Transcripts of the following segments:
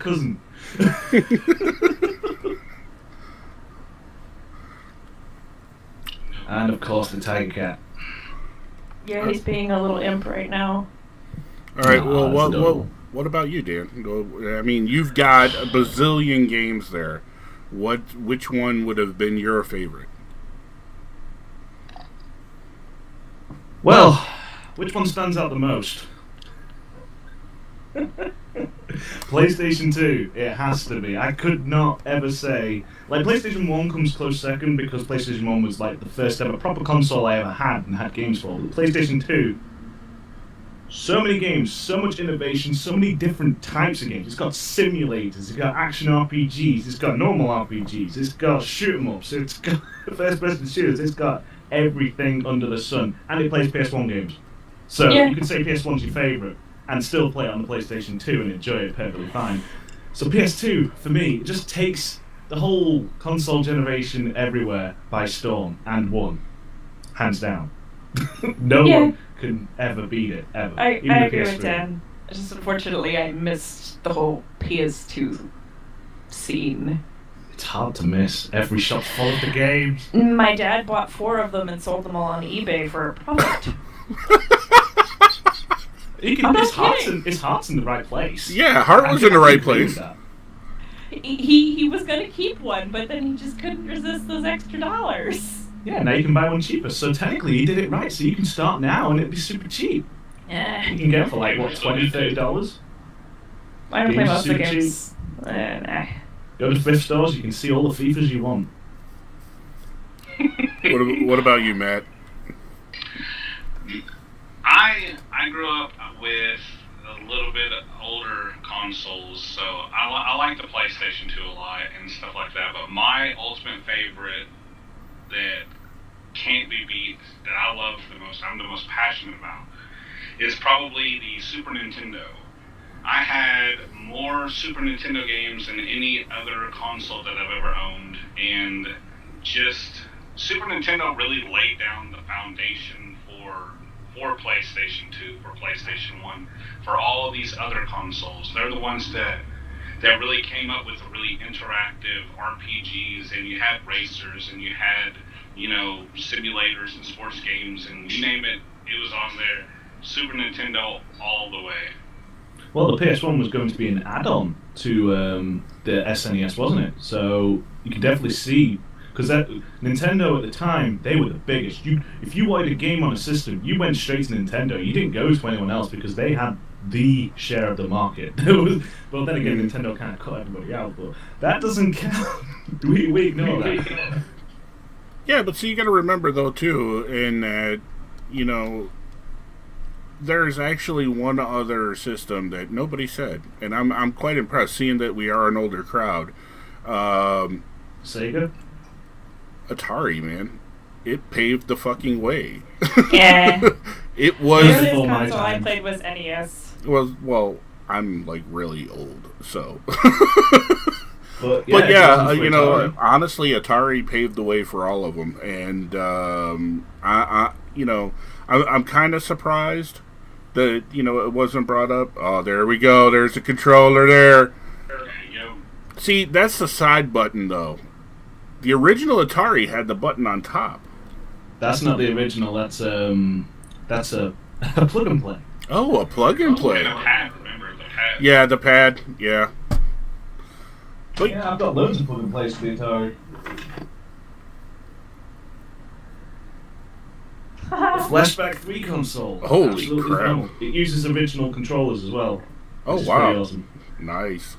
cousin. And of course the tiger cat. Yeah, he's being a little imp right now. All right. What about you, Dan? I mean, you've got a bazillion games there. Which one would have been your favorite? Well, which one stands out the most? PlayStation 2, it has to be. I could not ever say... Like, PlayStation 1 comes close second because PlayStation 1 was like the first ever proper console I ever had and had games for. But PlayStation 2, so many games, so much innovation, so many different types of games. It's got simulators, it's got action RPGs, it's got normal RPGs, it's got shoot 'em ups, it's got first-person shooters, it's got everything under the sun. And it plays PS1 games. So you could say PS1's your favourite and still play it on the PlayStation 2 and enjoy it perfectly fine. So PS2, for me, it just takes the whole console generation everywhere by storm and won. Hands down. No one can ever beat it, ever. I agree with Dan. Just unfortunately, I missed the whole PS2 scene. It's hard to miss. Every shop's full of the games. My dad bought 4 of them and sold them all on eBay for a profit. His heart's in the right place. Yeah, heart was in the right place. He was going to keep one, but then he just couldn't resist those extra dollars. Yeah, now you can buy one cheaper. So technically he did it right, so you can start now and it'd be super cheap. Yeah. You can get it for like, what, $20, $30? I don't play most of the games. Nah. Go to thrift stores, you can see all the FIFAs you want. What about you, Matt? I grew up with a little bit older consoles, so I like the PlayStation 2 a lot and stuff like that, but my ultimate favorite that can't be beat, that I love the most, I'm the most passionate about, is probably the Super Nintendo. I had more Super Nintendo games than any other console that I've ever owned, and just Super Nintendo really laid down the foundation for PlayStation 2, for PlayStation 1, for all of these other consoles. They're the ones that really came up with really interactive RPGs, and you had racers, and you had, simulators and sports games, and you name it, it was on there. Super Nintendo all the way. Well, the PS1 was going to be an add-on to the SNES, wasn't it? So you can definitely see, because Nintendo at the time, they were the biggest. If you wanted a game on a system, you went straight to Nintendo. You didn't go to anyone else because they had the share of the market. Well, then again, Nintendo kind of cut everybody out, but that doesn't count. we ignore that. Yeah, but see, you got to remember though too, in that there's actually one other system that nobody said, and I'm quite impressed, seeing that we are an older crowd. Sega? Atari, man. It paved the fucking way. Yeah. It was... The earliest console I played was NES. Well, I'm like really old, so... But yeah, honestly, Atari paved the way for all of them, and I'm kind of surprised that it wasn't brought up. Oh, there we go. There's a controller there. There you go. See, that's the side button, though. The original Atari had the button on top. That's not the original. That's a plug and play. Oh, a plug and play. The pad, remember the pad? Yeah, the pad. Yeah. But yeah, I've got loads of plug and plays for the Atari. The Flashback 3 console. Holy Absolutely crap. phenomenal. It uses original controllers as well. Oh, Which wow. is pretty awesome. Nice.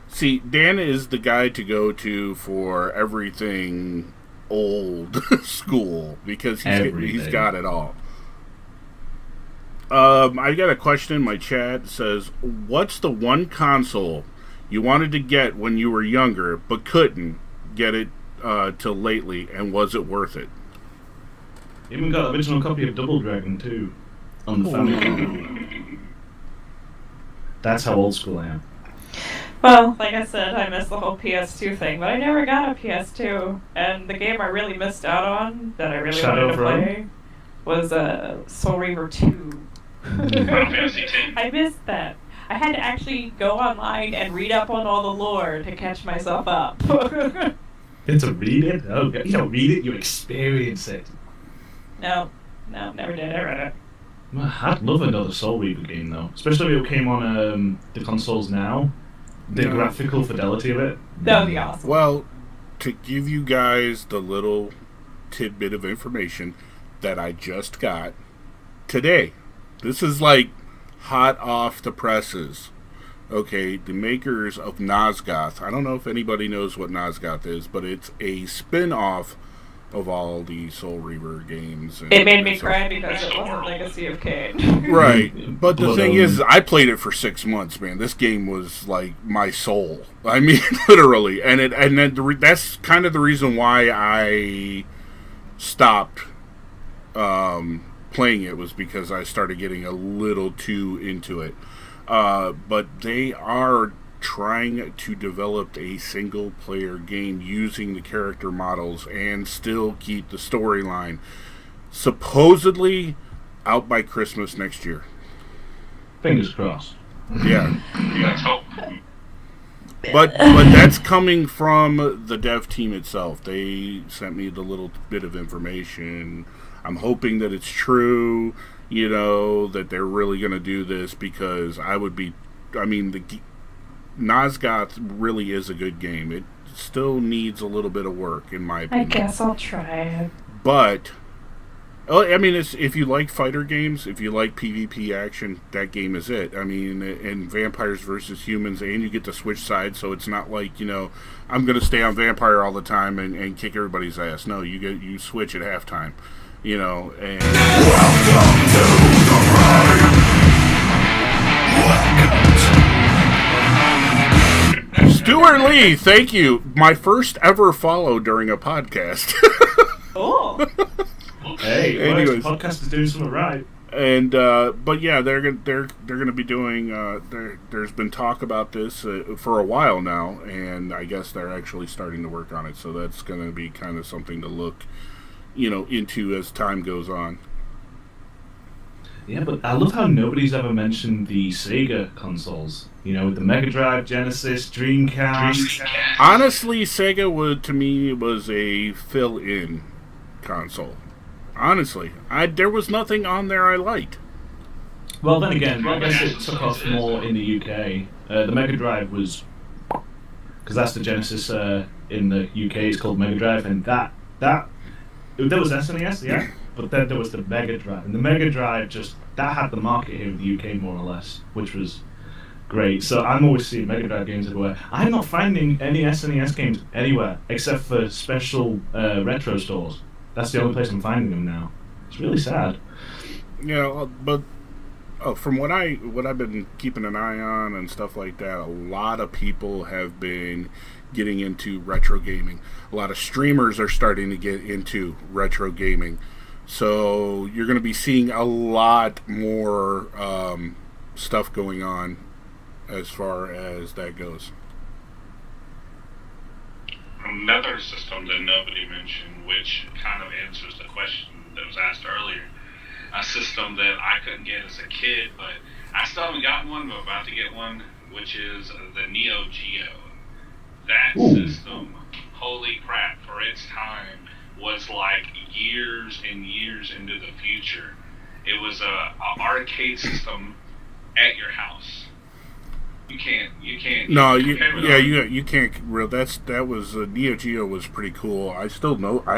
See, Dan is the guy to go to for everything old school because he's got it all. I got a question in my chat. It says, what's the one console you wanted to get when you were younger but couldn't get it till lately, and was it worth it? Even got an original copy of Double Dragon too on the Famicom. That's how old school I am. Well, like I said, I missed the whole PS2 thing, but I never got a PS2. And the game I really missed out on, that I really wanted to play, was Soul Reaver 2. Final Fantasy X. I missed that. I had to actually go online and read up on all the lore to catch myself up. And to read it? Oh, you don't read it, you experience it. No, never did. I read it. Well, I'd love another Soul Reaver game, though. Especially if it came on the consoles now. The graphical fidelity of it. That would be awesome. Well, to give you guys the little tidbit of information that I just got today. This is like hot off the presses. Okay, the makers of Nosgoth. I don't know if anybody knows what Nosgoth is, but it's a spin-off of all the Soul Reaver games. It made me cry because it wasn't Legacy of Kain. Right, but the thing is, I played it for 6 months, man. This game was like my soul. I mean, literally, that's kind of the reason why I stopped playing it, was because I started getting a little too into it. But they are trying to develop a single-player game using the character models and still keep the storyline. Supposedly out by Christmas next year. Fingers crossed. Yeah. Let's hope. But that's coming from the dev team itself. They sent me the little bit of information. I'm hoping that it's true, that they're really going to do this, because the Nosgoth really is a good game. It still needs a little bit of work, in my opinion. I guess I'll try it. But, if you like fighter games, if you like PvP action, that game is it. And vampires versus humans, and you get to switch sides, so it's not like, I'm going to stay on vampire all the time and kick everybody's ass. No, you switch at halftime. And welcome to the ride. Stuart Lee, thank you. My first ever follow during a podcast. Oh. Hey, anyways, the podcast is doing something right. And but yeah, they're gonna be doing. There's been talk about this for a while now, and I guess they're actually starting to work on it. So that's gonna be kind of something to look into as time goes on. Yeah, but I love how nobody's ever mentioned the Sega consoles. With the Mega Drive, Genesis, Dreamcast. Honestly, Sega was a fill-in console. Honestly, there was nothing on there I liked. Well, then again, I guess it took off more in the UK. The Mega Drive was, because that's the Genesis in the UK. It's called Mega Drive, and that. There was SNES, yeah, but then there was the Mega Drive, and the Mega Drive that had the market here in the UK more or less, which was great. So I'm always seeing Mega Drive games everywhere. I'm not finding any SNES games anywhere except for special retro stores. That's the only place I'm finding them now. It's really sad. Yeah, but from what I've been keeping an eye on and stuff like that, a lot of people have been getting into retro gaming. A lot of streamers are starting to get into retro gaming. So you're going to be seeing a lot more stuff going on as far as that goes. Another system that nobody mentioned, which kind of answers the question that was asked earlier, a system that I couldn't get as a kid, but I still haven't gotten one, but I'm about to get one, which is the Neo Geo. That system, holy crap, for its time, was like years and years into the future. It was a arcade system at your house. You can't. No, you can't. That was Neo Geo was pretty cool. I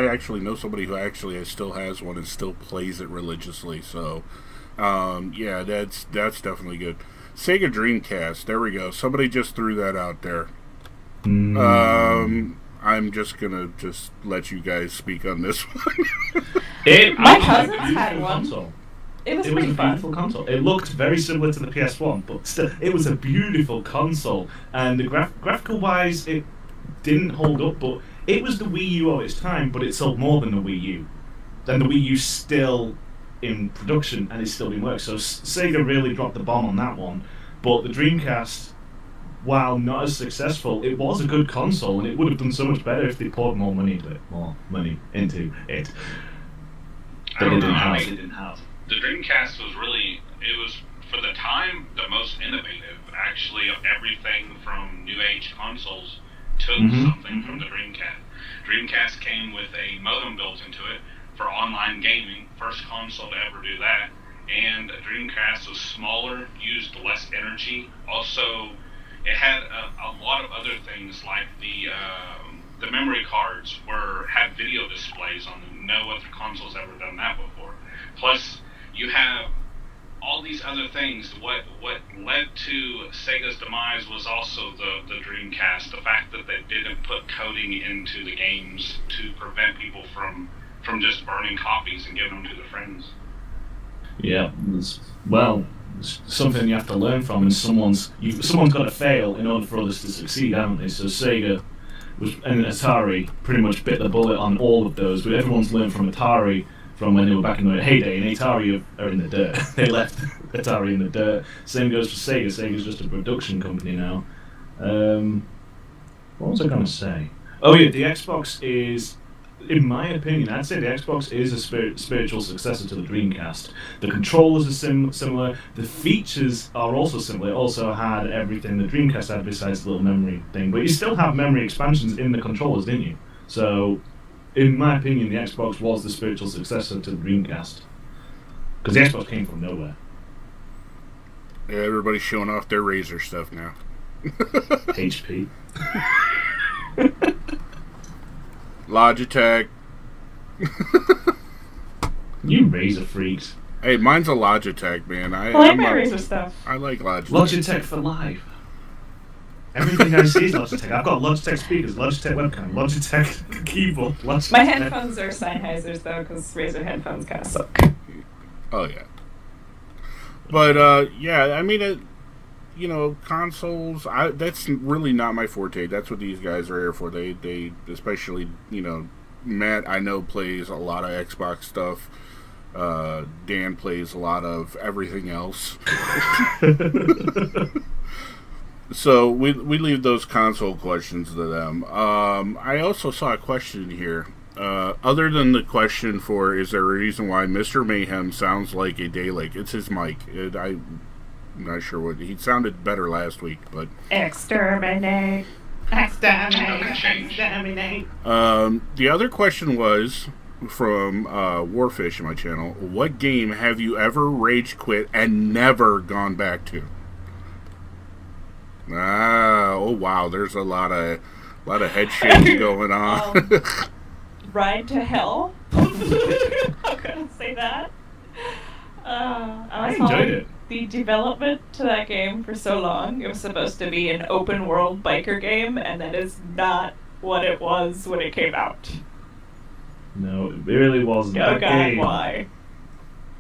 actually know somebody who actually still has one and still plays it religiously. So, yeah, that's definitely good. Sega Dreamcast. There we go. Somebody just threw that out there. I'm just gonna let you guys speak on this one. My cousins had one. Console. It was a pretty fun. beautiful console. It looked very similar to the PS1, but still, it was a beautiful console. And the graphical-wise, it didn't hold up, but it was the Wii U of its time, but it sold more than the Wii U. And the Wii U's still in production, and it's still being worked. So Sega really dropped the bomb on that one. But the Dreamcast, while not as successful, it was a good console, and it would have done so much better if they poured more money into it. But they didn't have. The Dreamcast was really, it was, for the time, the most innovative. actually everything from new age consoles took something from the Dreamcast. Dreamcast came with a modem built into it for online gaming, first console to ever do that. And Dreamcast was smaller, used less energy. Also, it had a lot of other things like the memory cards had video displays on them. No other console's ever done that before. Plus, you have all these other things. What led to Sega's demise was also the Dreamcast. The fact that they didn't put coding into the games to prevent people from just burning copies and giving them to their friends. Yeah, it's something you have to learn from, and someone's got to fail in order for others to succeed, haven't they? So Sega and Atari pretty much bit the bullet on all of those, but everyone's learned from Atari from when they were back in the heyday, and Atari are in the dirt. They left Atari in the dirt. Same goes for Sega. Sega's just a production company now. What was I going to say? Oh yeah, the Xbox is, in my opinion, I'd say the Xbox is a spiritual successor to the Dreamcast. The controllers are similar. The features are also similar. It also had everything the Dreamcast had besides the little memory thing. But you still have memory expansions in the controllers, didn't you? So, in my opinion, the Xbox was the spiritual successor to the Dreamcast. Because the Xbox came from nowhere. Yeah, everybody's showing off their Razer stuff now. HP. Logitech. You Razer freaks. Hey, mine's a Logitech, man. I like my Razer stuff. I like Logitech. Logitech for life. Everything I see is Logitech. I've got Logitech speakers, Logitech webcam, Logitech keyboard. Logitech. My headphones are Sennheisers though, because Razer headphones kind of suck. Oh yeah. But yeah, I mean, consoles. That's really not my forte. That's what these guys are here for. They especially, Matt, I know, plays a lot of Xbox stuff. Dan plays a lot of everything else. So we leave those console questions to them. I also saw a question here. Other than the question for, is there a reason why Mr. Mayhem sounds like a Dalek? It's his mic. I'm not sure what. He sounded better last week, but... Exterminate. Exterminate. The other question was from Warfish in my channel. What game have you ever rage quit and never gone back to? Oh wow, there's a lot of head shaking going on. Ride to Hell. I'm gonna say that. I enjoyed it. The development to that game for so long. It was supposed to be an open world biker game, and that is not what it was when it came out. No, it really wasn't. Oh God, why?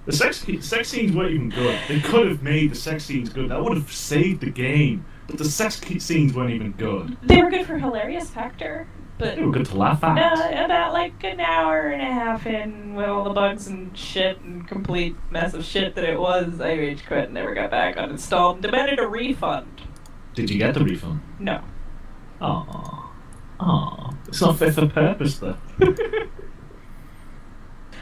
The sex scenes weren't even good. They could have made the sex scenes good. That would have saved the game. But the sex scenes weren't even good. They were good for hilarious factor, but they were good to laugh at. About like an hour and a half in, with all the bugs and shit and complete mess of shit that it was, I rage quit and never got back uninstalled and demanded a refund. Did you get the refund? No. Aww. It's not fit for purpose though.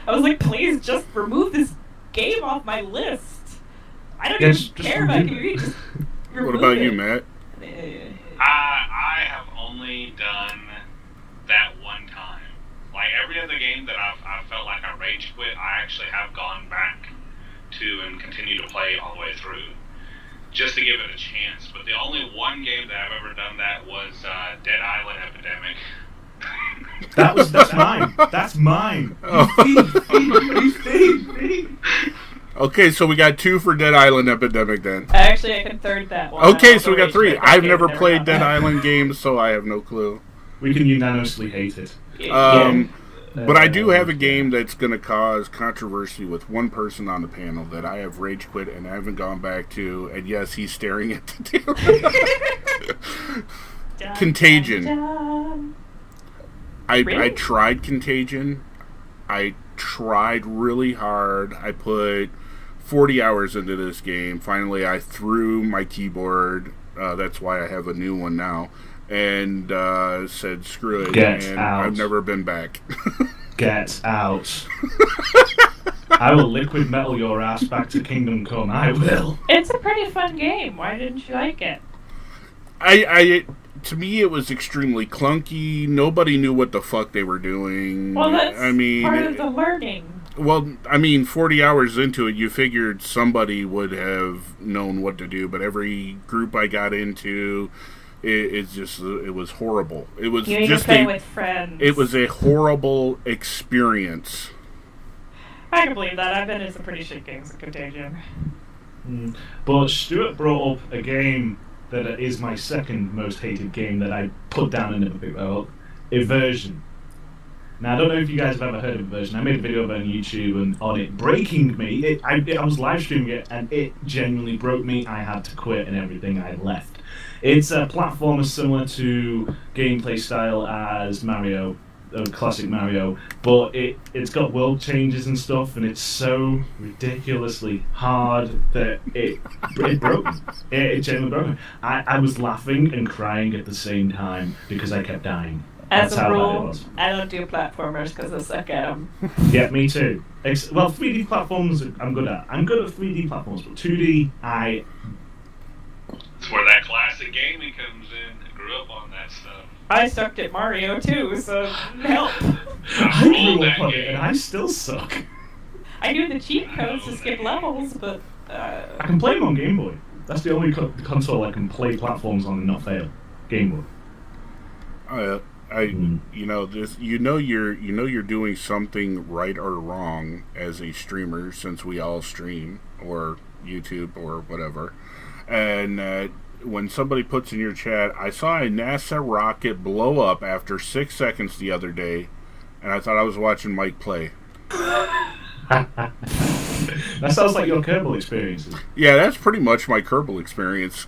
I was like, please just remove this game off my list. I don't even care about it. Just what about you, Matt? I have only done that one time. Like every other game that I felt like I rage quit, I actually have gone back to and continue to play all the way through, just to give it a chance. But the only one game that I've ever done that was Dead Island Epidemic. That's mine. That's mine. You thief. Okay, so we got 2 for Dead Island Epidemic then. Actually, I can third that one. Okay, so we got 3. I've never played Dead Island games, so I have no clue. We can unanimously hate it. But I do have a game that's going to cause controversy with one person on the panel that I have rage quit and I haven't gone back to, and yes, he's staring at the table. Contagion. I tried Contagion. I tried really hard. I put 40 hours into this game. Finally, I threw my keyboard. That's why I have a new one now. And said, screw it. Get and out. I've never been back. Get out. I will liquid metal your ass back to Kingdom Come. I will. It's a pretty fun game. Why didn't you like it? To me, it was extremely clunky. Nobody knew what the fuck they were doing. Well, that's part of it, the learning. Well, 40 hours into it, you figured somebody would have known what to do, but every group I got into, it was horrible. It was you just play with friends. It was a horrible experience. I can believe that. I've been in some pretty shit games of Contagion. But Stuart brought up a game that is my second most hated game that I put down and never picked up. Eversion. Now, I don't know if you guys have ever heard of Eversion. I made a video of it on YouTube and on it breaking me. I was live streaming it and it genuinely broke me. I had to quit and everything. I left. It's a platformer similar to gameplay style as Mario, classic Mario, but it's got world changes and stuff, and it's so ridiculously hard that it broke me. It genuinely broke me. I was laughing and crying at the same time because I kept dying. As a rule, I don't do platformers because I suck at them. Yeah, me too. Well, 3D platforms I'm good at. I'm good at 3D platforms, but 2D, It's where that classic gaming comes in. I grew up on that stuff. I sucked at Mario too, so help. I grew up on it and I still suck. I knew the cheat codes to skip levels, but... I can play them on Game Boy. That's the only console I can play platforms on and not fail. Game Boy. You're doing something right or wrong as a streamer, since we all stream or YouTube or whatever. And when somebody puts in your chat, I saw a NASA rocket blow up after 6 seconds the other day, and I thought I was watching Mike play. That sounds like your Kerbal experiences. Yeah, that's pretty much my Kerbal experience,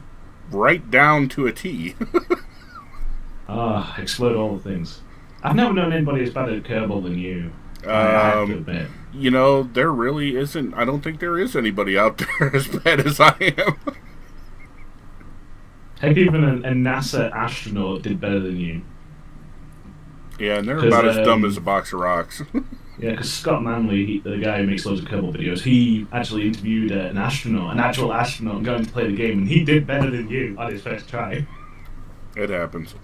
right down to a T. Explode all the things. I've never known anybody as bad at Kerbal than you. I have to admit. There really isn't. I don't think there is anybody out there as bad as I am. Heck, even a NASA astronaut did better than you. Yeah, and they're about as dumb as a box of rocks. Yeah, because Scott Manley, the guy who makes loads of Kerbal videos, he actually interviewed an actual astronaut going to play the game, and he did better than you on his first try. It happens.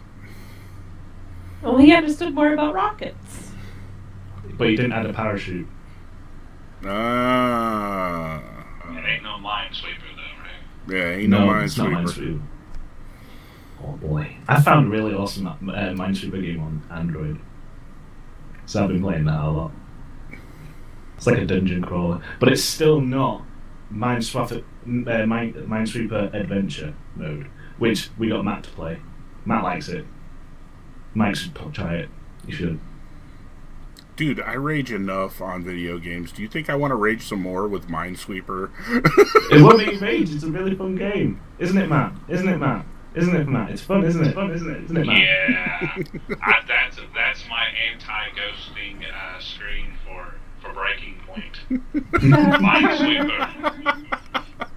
Well, he understood more about rockets. But he didn't add a parachute. It ain't no Minesweeper, though, right? Yeah, ain't no Minesweeper. Minesweeper. Oh boy. I found a really awesome Minesweeper game on Android. So I've been playing that a lot. It's like a dungeon crawler. But it's still not Minesweeper Adventure mode, which we got Matt to play. Matt likes it. Mike should try it. You should. Dude, I rage enough on video games. Do you think I want to rage some more with Minesweeper? It won't make you rage. It's a really fun game. Isn't it, Matt? Isn't it, Matt? Isn't it, Matt? It's fun, isn't it? Isn't it, Matt? Yeah. That's my anti-ghosting screen for Breaking Point. Minesweeper.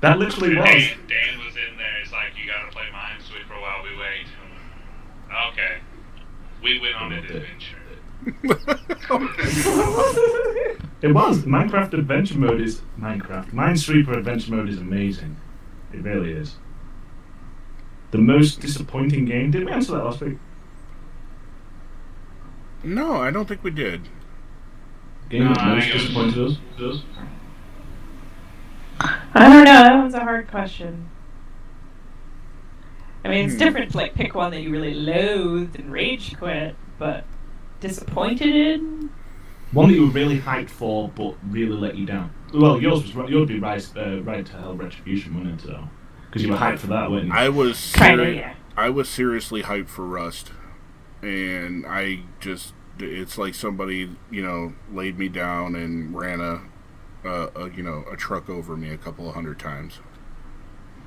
That literally was. Dan was in there. He's like, you gotta play Minesweeper while we wait. Okay. We went on an adventure. It was. Minecraft Adventure Mode is... Minesweeper Adventure Mode is amazing. It really is. The most disappointing game... Did we answer that last week? No, I don't think we did. Game that most disappointed us? I don't know. That one's a hard question. I mean, it's different to like pick one that you really loathed and rage quit, but disappointed in? One that you were really hyped for, but really let you down. Well, yours would be Right to Hell Retribution, wouldn't it? So, because you were hyped for that, weren't you? I was seriously hyped for Rust, and it's like somebody laid me down and ran a truck over me a couple of hundred times.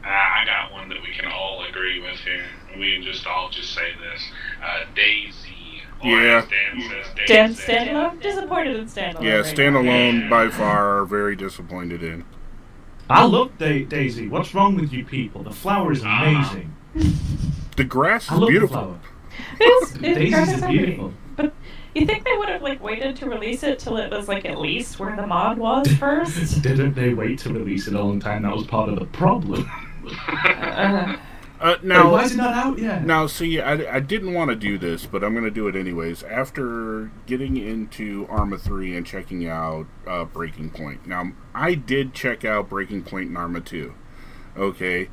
I got one that we can all agree with here. We can all say this. Daisy. Yeah. Dan Standalone? Disappointed in Standalone. Yeah, Standalone by far, very disappointed in. I love Daisy. What's wrong with you people? The flower is amazing. The grass is I love beautiful. The flower. Daisies is beautiful. But You think they would have like waited to release it till it was like at least where the mod was first? Didn't they wait to release it a long time? That was part of the problem. Now, why is it not out yet? Now, see, I didn't want to do this, but I'm going to do it anyways. After getting into Arma 3 and checking out Breaking Point. Now, I did check out Breaking Point in Arma 2. Okay.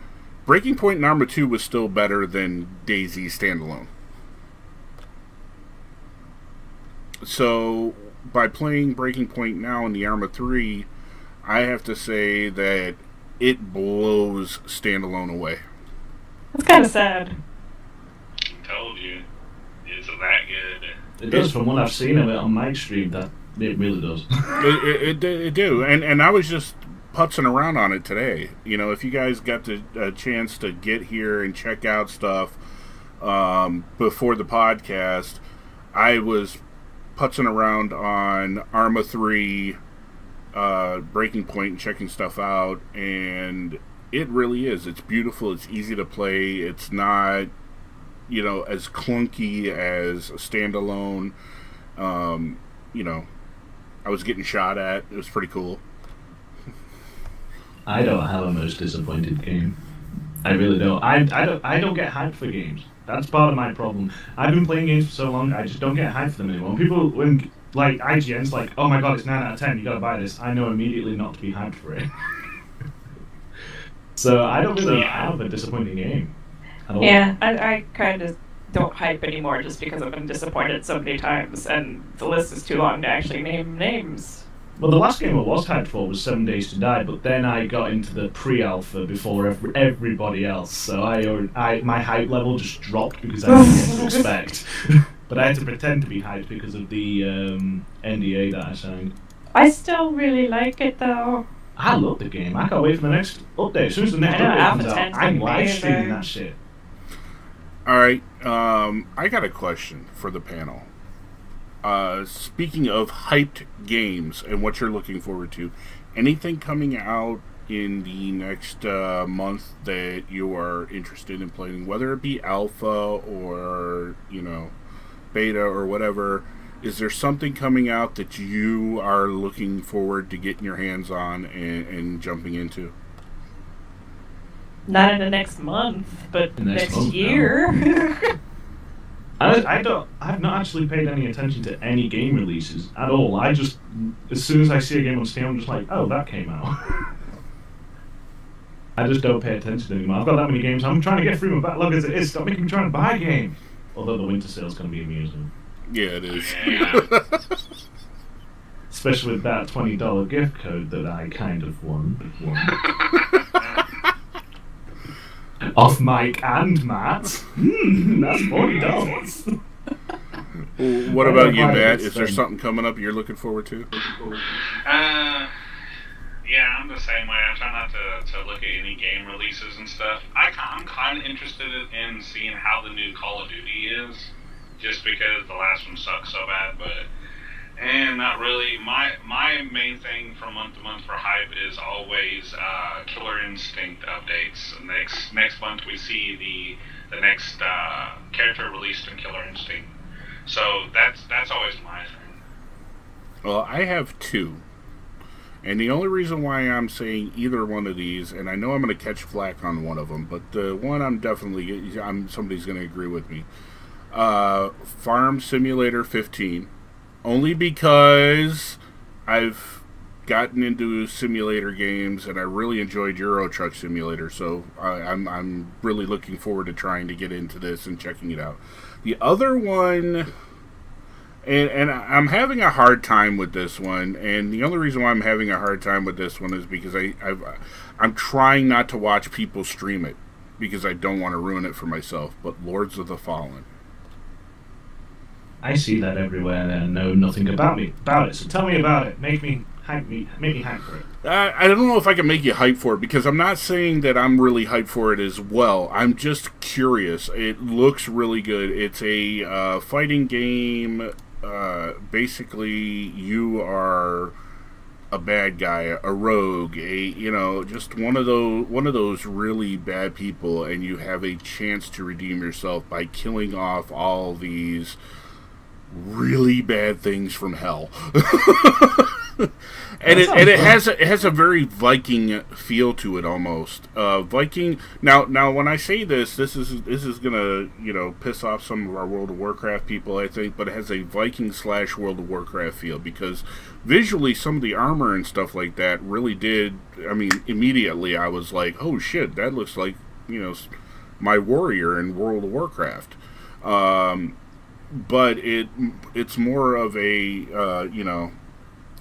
Breaking Point in Arma 2 was still better than DayZ standalone. So, by playing Breaking Point now in the Arma 3, I have to say that it blows standalone away. That's kind of sad. I told you. It's that good. It does, from what I've seen of it on my stream, that it really does. It do. And I was just putzing around on it today. You know, if you guys got a chance to get here and check out stuff before the podcast, I was putzing around on Arma 3, Breaking Point, and checking stuff out, and it really is. It's beautiful. It's easy to play. It's not, you know, as clunky as a standalone. You know, I was getting shot at. It was pretty cool. I don't have a most disappointed game. I really don't. I don't get hyped for games. That's part of my problem. I've been playing games for so long, I just don't get hyped for them anymore. When like IGN's like, oh my god, it's 9 out of 10, you gotta buy this, I know immediately not to be hyped for it. So I don't really have a disappointing game at all. Yeah, I kind of don't hype anymore just because I've been disappointed so many times, and the list is too long to actually name names. Well, the last game I was hyped for was 7 Days to Die, but then I got into the pre-alpha before everybody else, so my hype level just dropped because I didn't get to expect. But I had to pretend to be hyped because of the NDA that I signed. I still really like it though. I love the game. I can't wait for the next update. As soon as the next update comes out, I'm live streaming that shit. Alright, I got a question for the panel. Speaking of hyped games and what you're looking forward to, anything coming out in the next month that you are interested in playing, whether it be alpha or, you know, beta or whatever, is there something coming out that you are looking forward to getting your hands on and jumping into? Not in the next month, but next month, year. No. I've not actually paid any attention to any game releases at all. I just, as soon as I see a game on Steam, I'm just like, oh, that came out. I just don't pay attention anymore. I've got that many games. I'm trying to get through my backlog as it is. Stop making me try and buy a game. Although the winter sale's going to be amusing. Yeah, it is. Especially with that $20 gift code that I kind of won. Off Mike and Matt. That's $40. What about you, Matt? Is there something coming up you're looking forward to? Yeah, I'm the same way. I try not to look at any game releases and stuff. I'm kind of interested in seeing how the new Call of Duty is, just because the last one sucked so bad, and not really. My main thing from month to month for hype is always Killer Instinct updates. Next month we see the next character released in Killer Instinct. So that's always my thing. Well, I have two. And the only reason why I'm saying either one of these, and I know I'm going to catch flack on one of them, but the one somebody's going to agree with me. Farm Simulator 15, only because I've gotten into simulator games and I really enjoyed Euro Truck Simulator, so I'm really looking forward to trying to get into this and checking it out. The other one, and I'm having a hard time with this one, and the only reason why I'm having a hard time with this one is because I'm trying not to watch people stream it because I don't want to ruin it for myself. But Lords of the Fallen, I see that everywhere and know nothing about it. So tell me about it. Make me hype for it. I don't know if I can make you hype for it, because I'm not saying that I'm really hyped for it as well. I'm just curious. It looks really good. It's a fighting game. Basically, you are a bad guy, a rogue, just one of those really bad people, and you have a chance to redeem yourself by killing off all these really bad things from hell. And it has a very Viking feel to it almost. Viking. Now when I say this is gonna piss off some of our World of Warcraft people, I think, but it has a Viking / World of Warcraft feel because visually some of the armor and stuff like that really did. I mean, immediately I was like, oh shit, that looks like my warrior in World of Warcraft. But it's more of a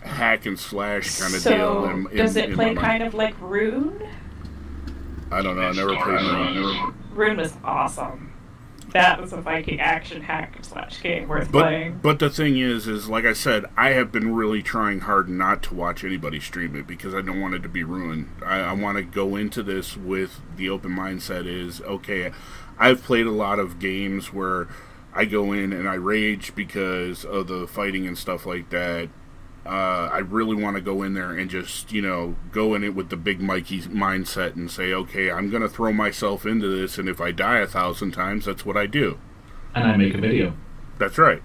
hack and slash kind of deal. Does it play kind of like Rune? I don't know. I never played Rune. Rune was awesome. That was a Viking action hack and slash game worth playing. But the thing is like I said, I have been really trying hard not to watch anybody stream it because I don't want it to be ruined. I want to go into this with the open mindset is, okay, I've played a lot of games where I go in and I rage because of the fighting and stuff like that. I really want to go in there and just, go in it with the big Mikey mindset and say, okay, I'm going to throw myself into this, and if I die 1,000 times, that's what I do. And I make a video. That's right.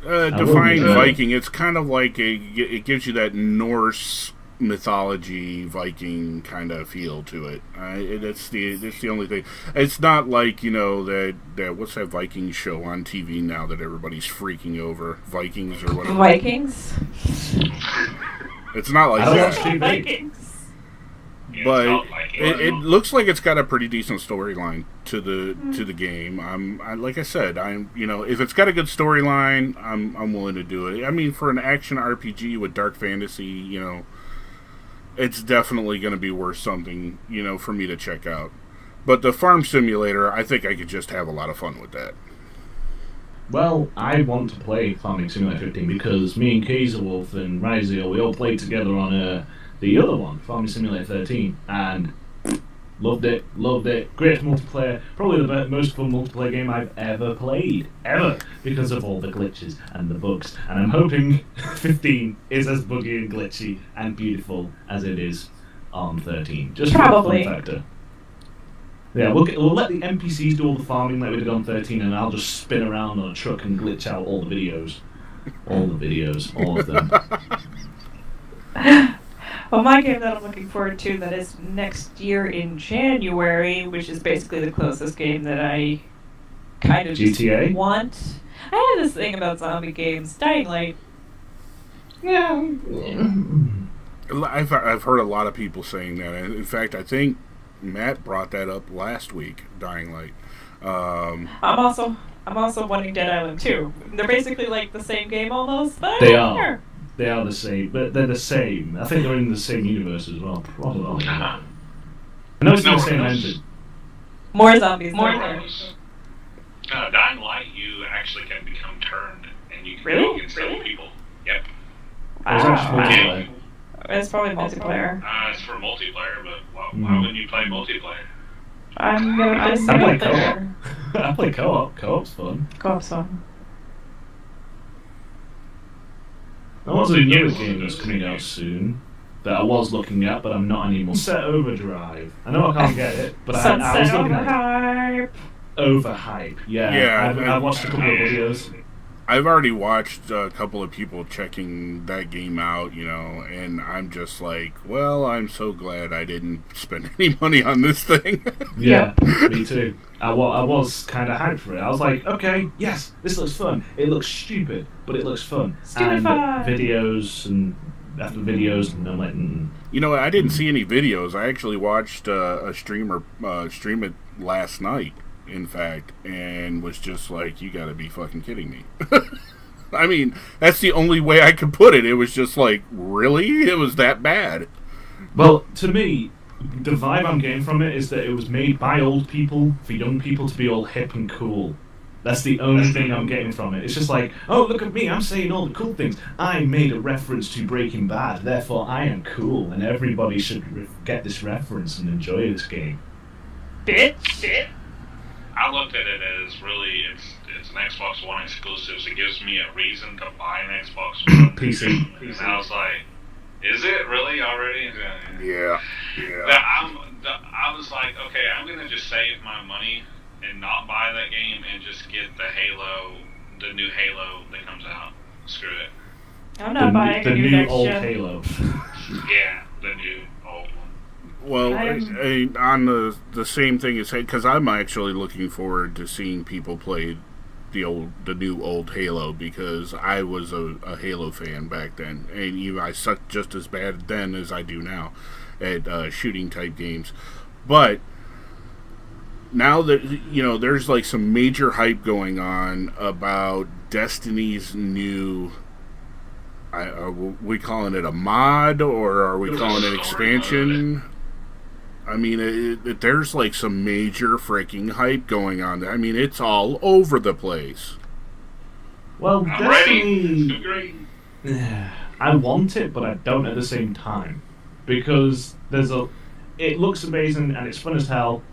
Define Viking, it's kind of like it gives you that Norse mythology Viking kind of feel to it. That's the only thing. It's not like that what's that Viking show on TV now that everybody's freaking over, Vikings or whatever. Vikings. It's not like that. Vikings. But it looks like it's got a pretty decent storyline to the game. Like I said, if it's got a good storyline, I'm willing to do it. I mean, for an action RPG with dark fantasy, it's definitely going to be worth something, for me to check out. But the farm simulator, I think I could just have a lot of fun with that. Well, I want to play Farming Simulator 15 because me and Kaiserwolf and Rizio, we all played together on the other one, Farming Simulator 13, and loved it. Great multiplayer, probably the most fun multiplayer game I've ever played, because of all the glitches and the bugs. And I'm hoping 15 is as buggy and glitchy and beautiful as it is on 13. Just probably. For the fun factor. Yeah, we'll let the NPCs do all the farming like we did on 13, and I'll just spin around on a truck and glitch out all the videos. All of them. Well, my game that I'm looking forward to that is next year in January, which is basically the closest game that I kind of GTA? just want. I have this thing about zombie games. Dying Light. Yeah. I've heard a lot of people saying that. In fact, I think Matt brought that up last week, Dying Light. I'm also wanting Dead Island 2. They're basically like the same game almost, but They are the same, but they're the same. I think they're in the same universe as well. Probably. I know it's in the same engine. More zombies. Dying Light, you actually can become turned, and you can Really? go against other people. Yep. There's actually multiplayer. It's probably multiplayer. It's for multiplayer, but why wouldn't you play multiplayer? I'm gonna play I single play player. co-op. I play co-op. Co-op's fun. Co-op's fun. There was another game that's coming out soon that I was looking at, but I'm not anymore. Sunset Overdrive. I know I can't get it, but I was looking at it. Overhype. Yeah. I've watched a couple of videos. I've already watched a couple of people checking that game out, and I'm just like, well, I'm so glad I didn't spend any money on this thing. Yeah, me too. I was kind of hyped for it. I was like, okay, yes, this looks fun. It looks stupid, but it looks fun. Stupid fun. Videos and after videos, and I'm like, I didn't see any videos. I actually watched a streamer stream it last night, in fact, and was just like, you gotta be fucking kidding me. I mean, that's the only way I could put it. It was just like, really? It was that bad? Well, to me, the vibe I'm getting from it is that it was made by old people for young people to be all hip and cool. That's the only thing I'm getting from it. It's just like, oh, look at me, I'm saying all the cool things. I made a reference to Breaking Bad, therefore I am cool, and everybody should get this reference and enjoy this game. Bitch. I looked at it as really, it's an Xbox One exclusive, so it gives me a reason to buy an Xbox One. PC. And I was like, is it really already? Yeah. I was like, okay, I'm gonna just save my money and not buy that game and just get the new Halo that comes out. Screw it. I'm not buying a new next old gen. Halo. Yeah, the new old one. Well, on the same thing as because I'm actually looking forward to seeing people play the new old Halo, because I was a Halo fan back then, and I sucked just as bad then as I do now at shooting type games. But now that there's like some major hype going on about Destiny's new. Are we calling it a mod, or are we calling it expansion? I mean, there's like some major freaking hype going on there. I mean, it's all over the place. Well, I'm Destiny, ready. I want it, but I don't at the same time, because it looks amazing and it's fun as hell,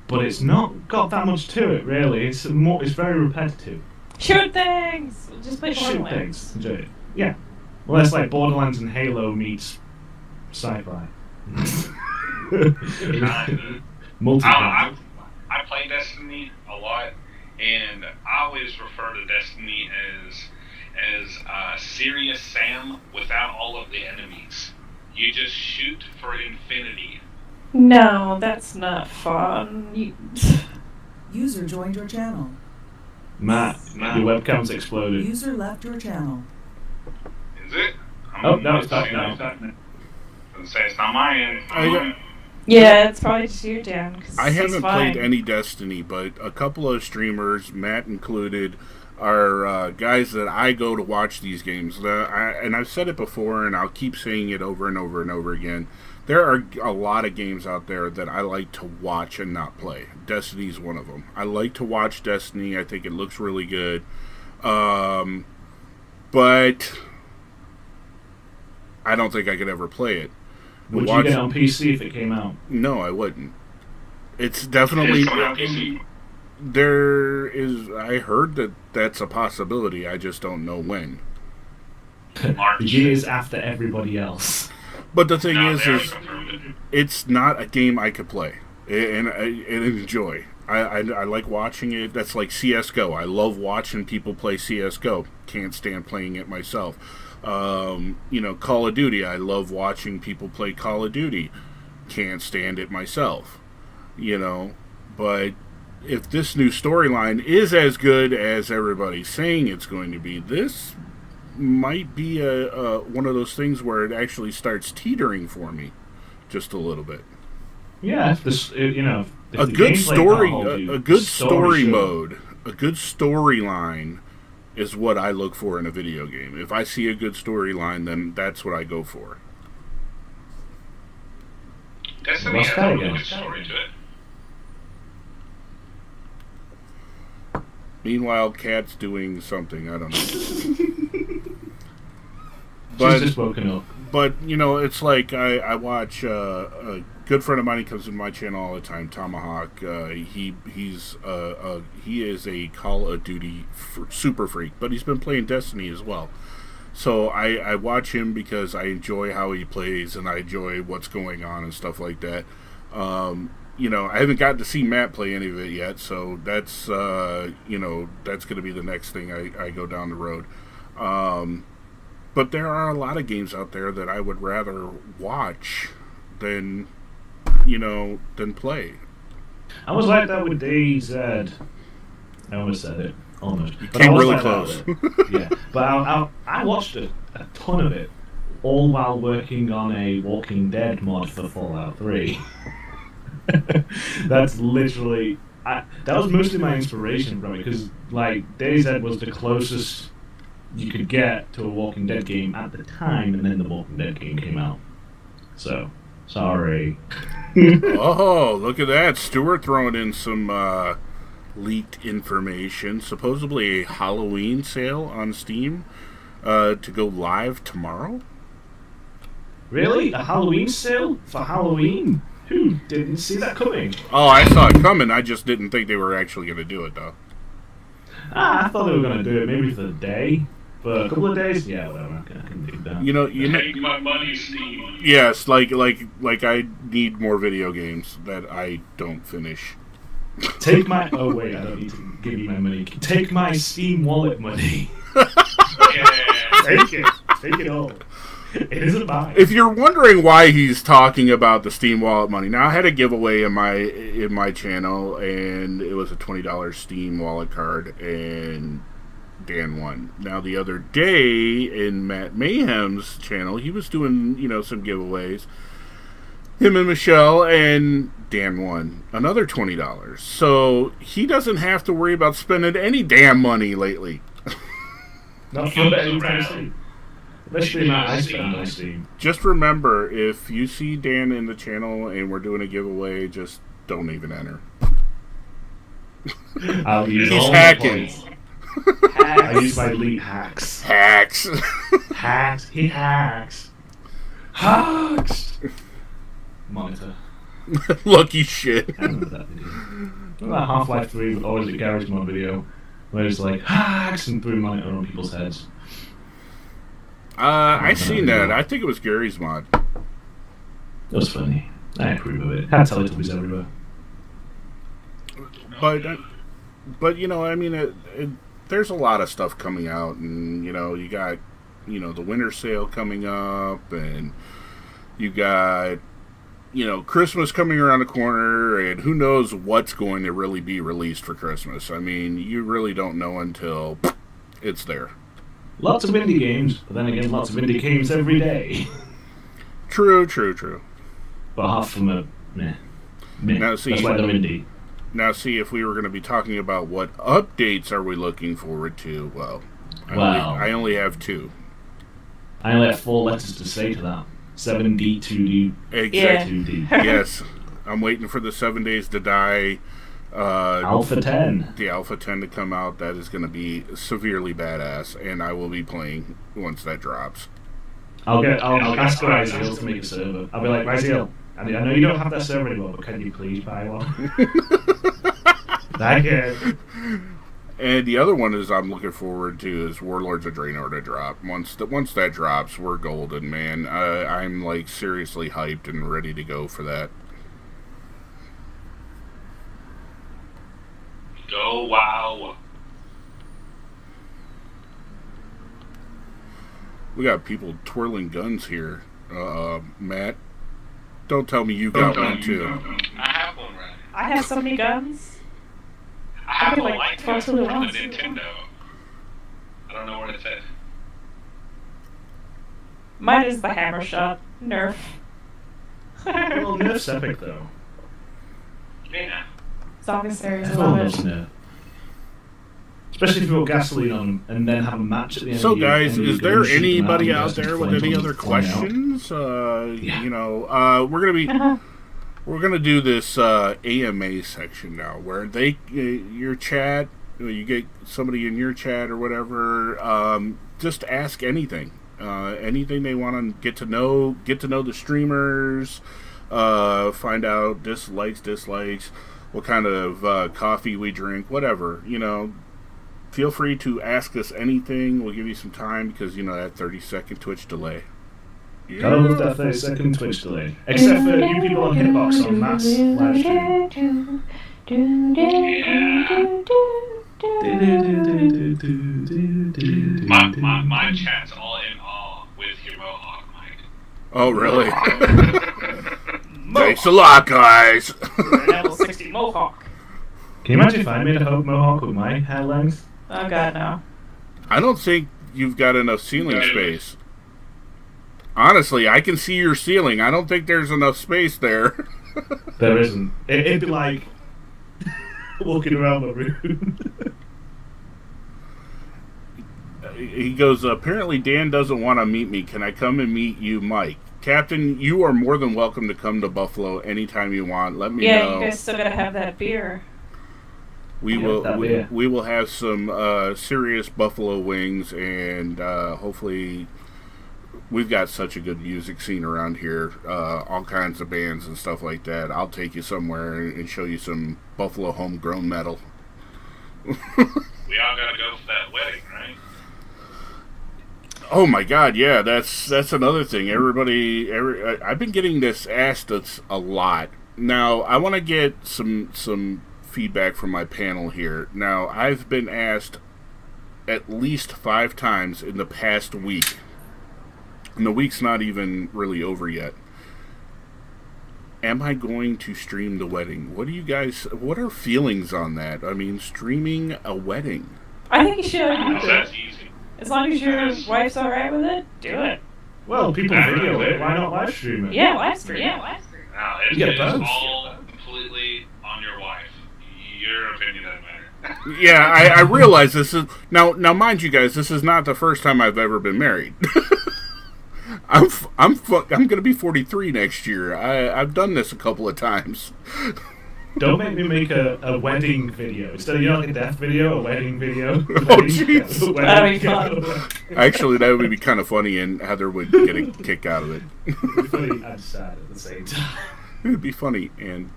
but it's not got that much to it really. It's very repetitive. Shoot things! Just play Shoot Borderlands. things, enjoy it. Yeah, well, that's like Borderlands and Halo meets sci-fi. Multiplayer. I play Destiny a lot, and I always refer to Destiny as Serious Sam without all of the enemies. You just shoot for infinity. No, that's not fun. User joined your channel. Matt, your webcam's exploded. User left your channel. Is it? Oh, no, it's back now. Doesn't say it's not my end. Yeah, it's probably just you, Dan. I haven't played any Destiny, but a couple of streamers, Matt included, are guys that I go to watch these games. And I've said it before, and I'll keep saying it over and over and over again. There are a lot of games out there that I like to watch and not play. Destiny's one of them. I like to watch Destiny. I think it looks really good. But I don't think I could ever play it. Would you get it on PC if it came out? No, I wouldn't. It's definitely... There is... I heard that that's a possibility. I just don't know when. Years after everybody else. But the thing is it's not a game I could play and enjoy. I like watching it. That's like CSGO. I love watching people play CSGO. Can't stand playing it myself. Call of Duty. I love watching people play Call of Duty. Can't stand it myself. But if this new storyline is as good as everybody's saying it's going to be, this might be one of those things where it actually starts teetering for me just a little bit. Yeah, if a good story, a good story mode, a good storyline is what I look for in a video game. If I see a good storyline, then that's what I go for. Destiny has a really good story to it. Meanwhile, Kat's doing something, I don't know. She's just woken up. But, it's like I watch a good friend of mine. He comes to my channel all the time, Tomahawk. He is a Call of Duty super freak, but he's been playing Destiny as well. So I watch him because I enjoy how he plays and I enjoy what's going on and stuff like that. I haven't gotten to see Matt play any of it yet, so that's that's going to be the next thing I go down the road. But there are a lot of games out there that I would rather watch than play. I was like that with DayZ. I almost said it, almost. You came really close. Yeah, but I watched a ton of it, all while working on a Walking Dead mod for Fallout 3. That's literally... that was mostly my inspiration from it, because DayZ was the closest you could get to a Walking Dead game at the time, and then the Walking Dead game came out. So, sorry. Oh, look at that. Stuart throwing in some leaked information. Supposedly a Halloween sale on Steam to go live tomorrow. Really? A Halloween sale for Halloween? Who didn't see that coming? Oh, I saw it coming. I just didn't think they were actually going to do it, though. I thought they were going to do it maybe for the day. for a couple of days, yeah, whatever. I can do that. You know. Take my money, Steve. Yes, like I need more video games that I don't finish. Take my. Oh wait, I don't need to give you my money. Take my Steam wallet money. Yeah. Take it. Take it all. It isn't mine. If you're wondering why he's talking about the Steam Wallet money, now I had a giveaway in my channel, and it was a $20 Steam Wallet card, and Dan won. Now the other day in Matt Mayhem's channel, he was doing some giveaways. Him and Michelle, and Dan won another $20. So he doesn't have to worry about spending any damn money lately. Not for anytime soon. Especially not I spend on Steam. Just remember, if you see Dan in the channel and we're doing a giveaway, just don't even enter. I'll use He's all hacking. My points. I use my elite hacks. Hacks. Hacks. He hacks. Hacks. Monitor. Lucky shit. I remember that video. Remember that Half-Life 3 or was it Garage Mod video where it's like hacks and threw monitor on people's heads. I seen that. I think it was Gary's mod. It was funny. I approve of it. Had Teletubbies everywhere. But there's a lot of stuff coming out, and you got the winter sale coming up, and you got Christmas coming around the corner, and who knows what's going to really be released for Christmas. I mean, you really don't know until it's there. Lots of indie games, but then again, lots of indie games every day. True. But half of them are meh. Now, see, that's why they're indie. Now, see, if we were going to be talking about what updates are we looking forward to, well, I only have 2. I only have 4 letters to say to that. 7D, 2D, Exactly. 2D. Yes. I'm waiting for the 7 Days to Die. Alpha 10. The Alpha 10 to come out. That is going to be severely badass, and I will be playing once that drops. I'll ask Raziel to make a server. I'll be like, Raziel, I know you don't have that server anymore, but can you please buy one? Thank you. And the other one I'm looking forward to is Warlords of Draenor to drop. Once that drops, we're golden, man. I'm like seriously hyped and ready to go for that. Go wow. We got people twirling guns here. Matt, don't tell me you got one too. I have one right. I have so many guns. I have a like light gun 12 from the ones. Nintendo. I don't know where it's at. Mine is the hammer shot. Nerf. Well, Nerf's epic, though. Yeah. Zombie series, I Everyone love loves it. Nerf. Especially if you put gasoline on them and then have a match at the end So, of the guys, end of is the there game, shoot them anybody and out burst there into with flames any on other them flying out. questions? Yeah. We're gonna do this AMA section now, where your chat, you get somebody in your chat or whatever, just ask anything, anything they want to get to know the streamers, find out dislikes, what kind of coffee we drink, whatever, Feel free to ask us anything. We'll give you some time because, that 30-second Twitch delay. Yeah. Gotta love that 30-second Twitch delay. Except for you people on Hitbox on Matt's live stream. My chat's all in awe with your Mohawk, Mike. Oh, really? Thanks a lot, guys. Level 60 Mohawk. Can you imagine if I made a Mohawk with my hair length? Oh god, no. I don't think you've got enough ceiling space. Honestly, I can see your ceiling. I don't think there's enough space there. There isn't. It'd be like walking around the room. He goes, apparently Dan doesn't want to meet me. Can I come and meet you, Mike? Captain, you are more than welcome to come to Buffalo anytime you want. Let me know. Yeah, you guys still gotta have that beer. We will have some serious buffalo wings, and hopefully we've got such a good music scene around here, all kinds of bands and stuff like that. I'll take you somewhere and show you some buffalo homegrown metal. We all gotta go for that wedding, right? Oh my God, yeah, that's another thing. I've been getting this asked a lot. Now, I want to get some feedback from my panel here. Now, I've been asked at least 5 times in the past week, and the week's not even really over yet. Am I going to stream the wedding? What are feelings on that? I mean, streaming a wedding. I think you should. That's easy. As long as your wife's alright with it, do it. Well, people video it. Why not live stream it? Yeah, live stream. No, You get it's both. all completely on your wife. Your opinion doesn't matter. Yeah, I realize this is now. Mind you, guys, this is not the first time I've ever been married. I'm gonna be 43 next year. I've done this a couple of times. Don't make me make a wedding video. Instead of like a death video, a wedding video. Oh, jeez. That'd be fun. Actually, that would be kind of funny, and Heather would get a kick out of it. Funny and sad at the same time. It would be funny and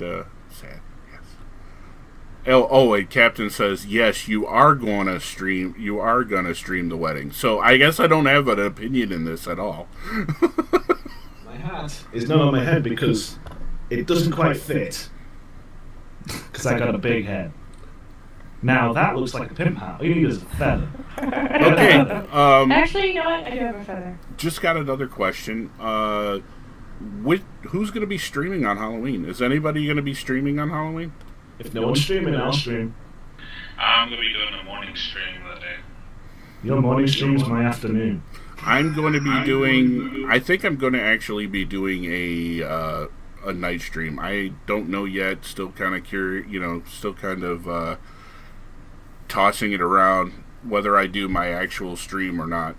sad. Yes. Oh, and Captain says yes. You are going to stream. You are going to stream the wedding. So I guess I don't have an opinion in this at all. My hat is not on my head because it doesn't quite fit. Because I got a big head. Now that looks like a pimp hat. All you need is a feather. Okay. Actually, you know what? I do have a feather. Just got another question. Who's going to be streaming on Halloween? Is anybody going to be streaming on Halloween? If no one's streaming, I'll stream. I'm going to be doing a morning stream that day. Your morning stream's my afternoon. I'm going to be doing. I think I'm going to actually be doing a night stream. I don't know yet. Still kind of curious. Still kind of tossing it around whether I do my actual stream or not.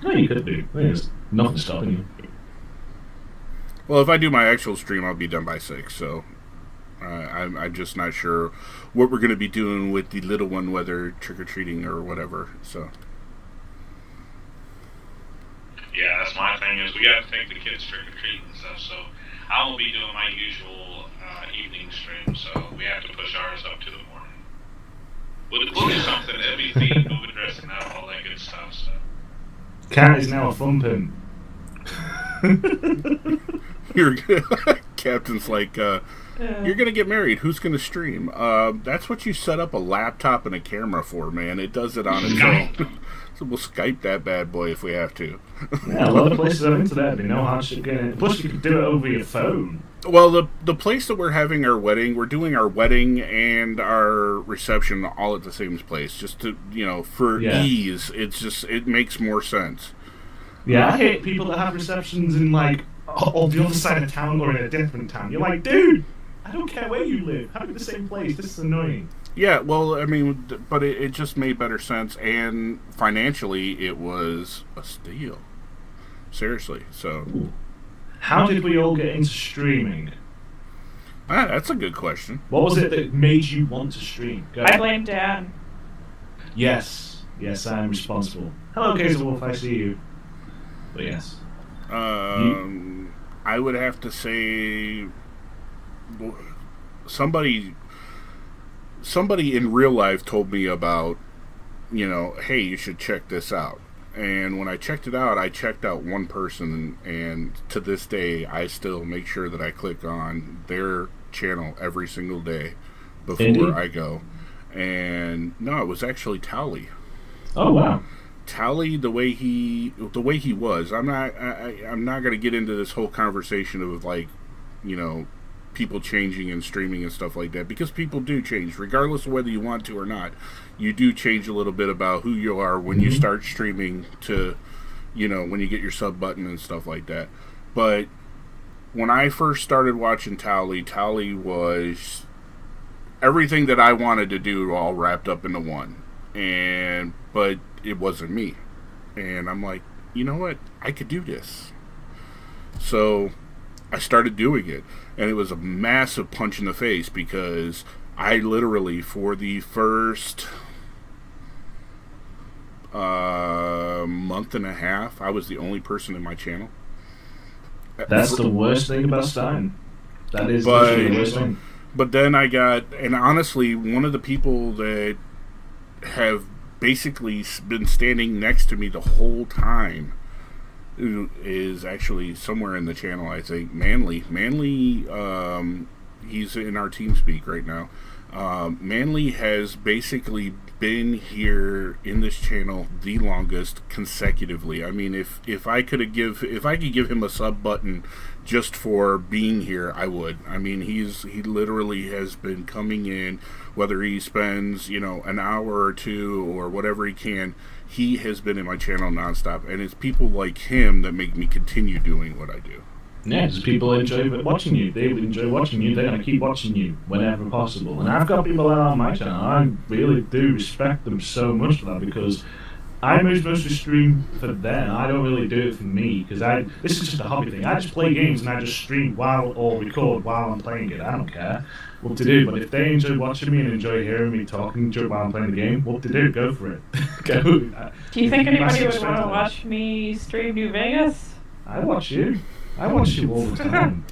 No, you could do. There's nothing stopping you. Well, if I do my actual stream, I'll be done by 6. So I'm just not sure what we're going to be doing with the little one, whether trick or treating or whatever. So. Yeah, that's my thing is we got to take the kids trick or treat and stuff. So I will be doing my usual evening stream. So we have to push ours up to the morning. We'll do something. It'll be themed. We'll be dressing up, all that good stuff. So. Cat is now a fun pimp. Captain's like, you're gonna get married. Who's gonna stream? That's what you set up a laptop and a camera for, man. It does it on its own. So we'll Skype that bad boy if we have to. Yeah, a lot of places are into that. They know how to get it. Plus, you can do it over your phone. Well, the place that we're having our wedding, we're doing our wedding and our reception all at the same place, just to for ease. It makes more sense. Yeah, I hate people that have receptions in on the other side of town or in a different town. You're like, dude, I don't care where you live. Have it the same place. This is annoying. Yeah, well, I mean, but it just made better sense, and financially, it was a steal. Seriously, so. Ooh. How did we all get into streaming? That's a good question. What was it that made you want to stream? Go. I blame Dad. Yes, I am responsible. Hello, Kaiser Wolf, I see you. But yes. I would have to say somebody in real life told me about, hey, you should check this out. And when I checked it out, I checked out one person, and to this day, I still make sure that I click on their channel every single day before I go. And no, it was actually Tally. Oh wow. Tally, the way he was. I'm not going to get into this whole conversation of people changing and streaming and stuff like that, because people do change, regardless of whether you want to or not. You do change a little bit about who you are when you start streaming to, when you get your sub button and stuff like that. But when I first started watching Tally was everything that I wanted to do all wrapped up into one. But it wasn't me. And I'm like, you know what? I could do this. So I started doing it. And it was a massive punch in the face, because I literally, for the first month and a half, I was the only person in my channel. That's the worst thing about Stein. That is literally the worst thing. But then I got, and honestly, one of the people that have basically been standing next to me the whole time, who is actually somewhere in the channel, I think. Manly, he's in our TeamSpeak right now. Manly has basically been here in this channel the longest consecutively. I mean, if I could give him a sub button just for being here, I would. I mean, he literally has been coming in, whether he spends an hour or two or whatever he can. He has been in my channel nonstop, and it's people like him that make me continue doing what I do. Yeah, just people enjoy watching you. They enjoy watching you. They're going to keep watching you whenever possible. And I've got people that are on my channel. I really do respect them so much for that, because I mostly stream for them. I don't really do it for me, because this is just a hobby thing. I just play games and I just stream or record while I'm playing it. I don't care what to do. But if they enjoy watching me and enjoy hearing me talking while I'm playing the game, what to do? Go for it. Go. Do you think anybody would want to watch me stream New Vegas? I watch you. I watch you all the time.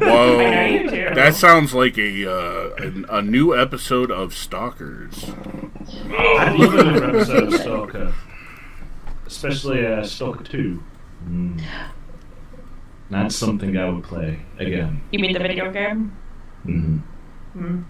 Whoa, that sounds like a new episode of Stalkers. I love a new episode of Stalker, especially Stalker 2. That's something I would play again. You mean the video game? Mm-hmm.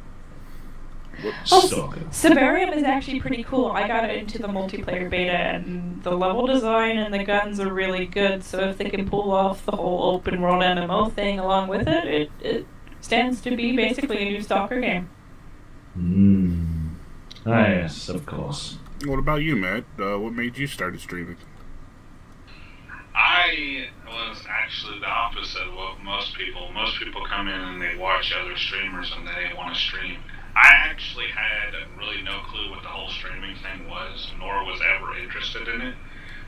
Stalker. Siberium is actually pretty cool. I got into the multiplayer beta, and the level design and the guns are really good. So if they can pull off the whole open world MMO thing along with it, it stands to be basically a new Stalker game. Ah, yes, of course. What about you, Matt? What made you start streaming? I was actually the opposite of what most people. Most people come in and they watch other streamers and they want to stream. I actually had really no clue what the whole streaming thing was, nor was ever interested in it.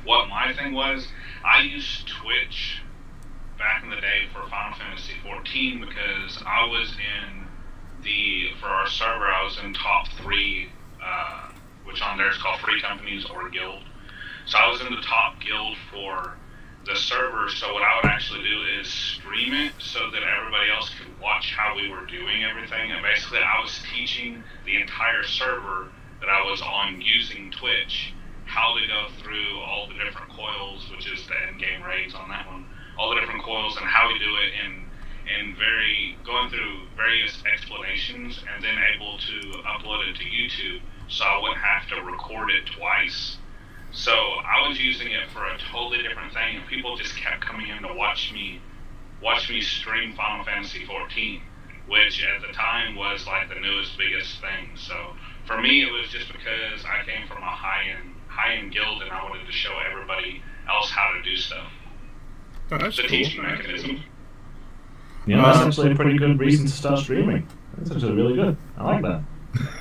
What my thing was, I used Twitch back in the day for Final Fantasy XIV, because I was for our server, I was in top 3, which on there is called Free Companies or Guild. So I was in the top guild for the server, so what I would actually do is stream it so that everybody else could watch how we were doing everything. And basically I was teaching the entire server that I was on using Twitch how to go through all the different coils, which is the end game raids on that one, all the different coils and how we do it in going through various explanations, and then able to upload it to YouTube so I wouldn't have to record it twice. So I was using it for a totally different thing, and people just kept coming in to watch me stream Final Fantasy XIV, which at the time was like the newest, biggest thing. So for me, it was just because I came from a high-end guild, and I wanted to show everybody else how to do stuff. Oh, that's the cool. teaching mechanism. Yeah, that's actually a pretty good reason to start streaming. That's actually really good. I like that.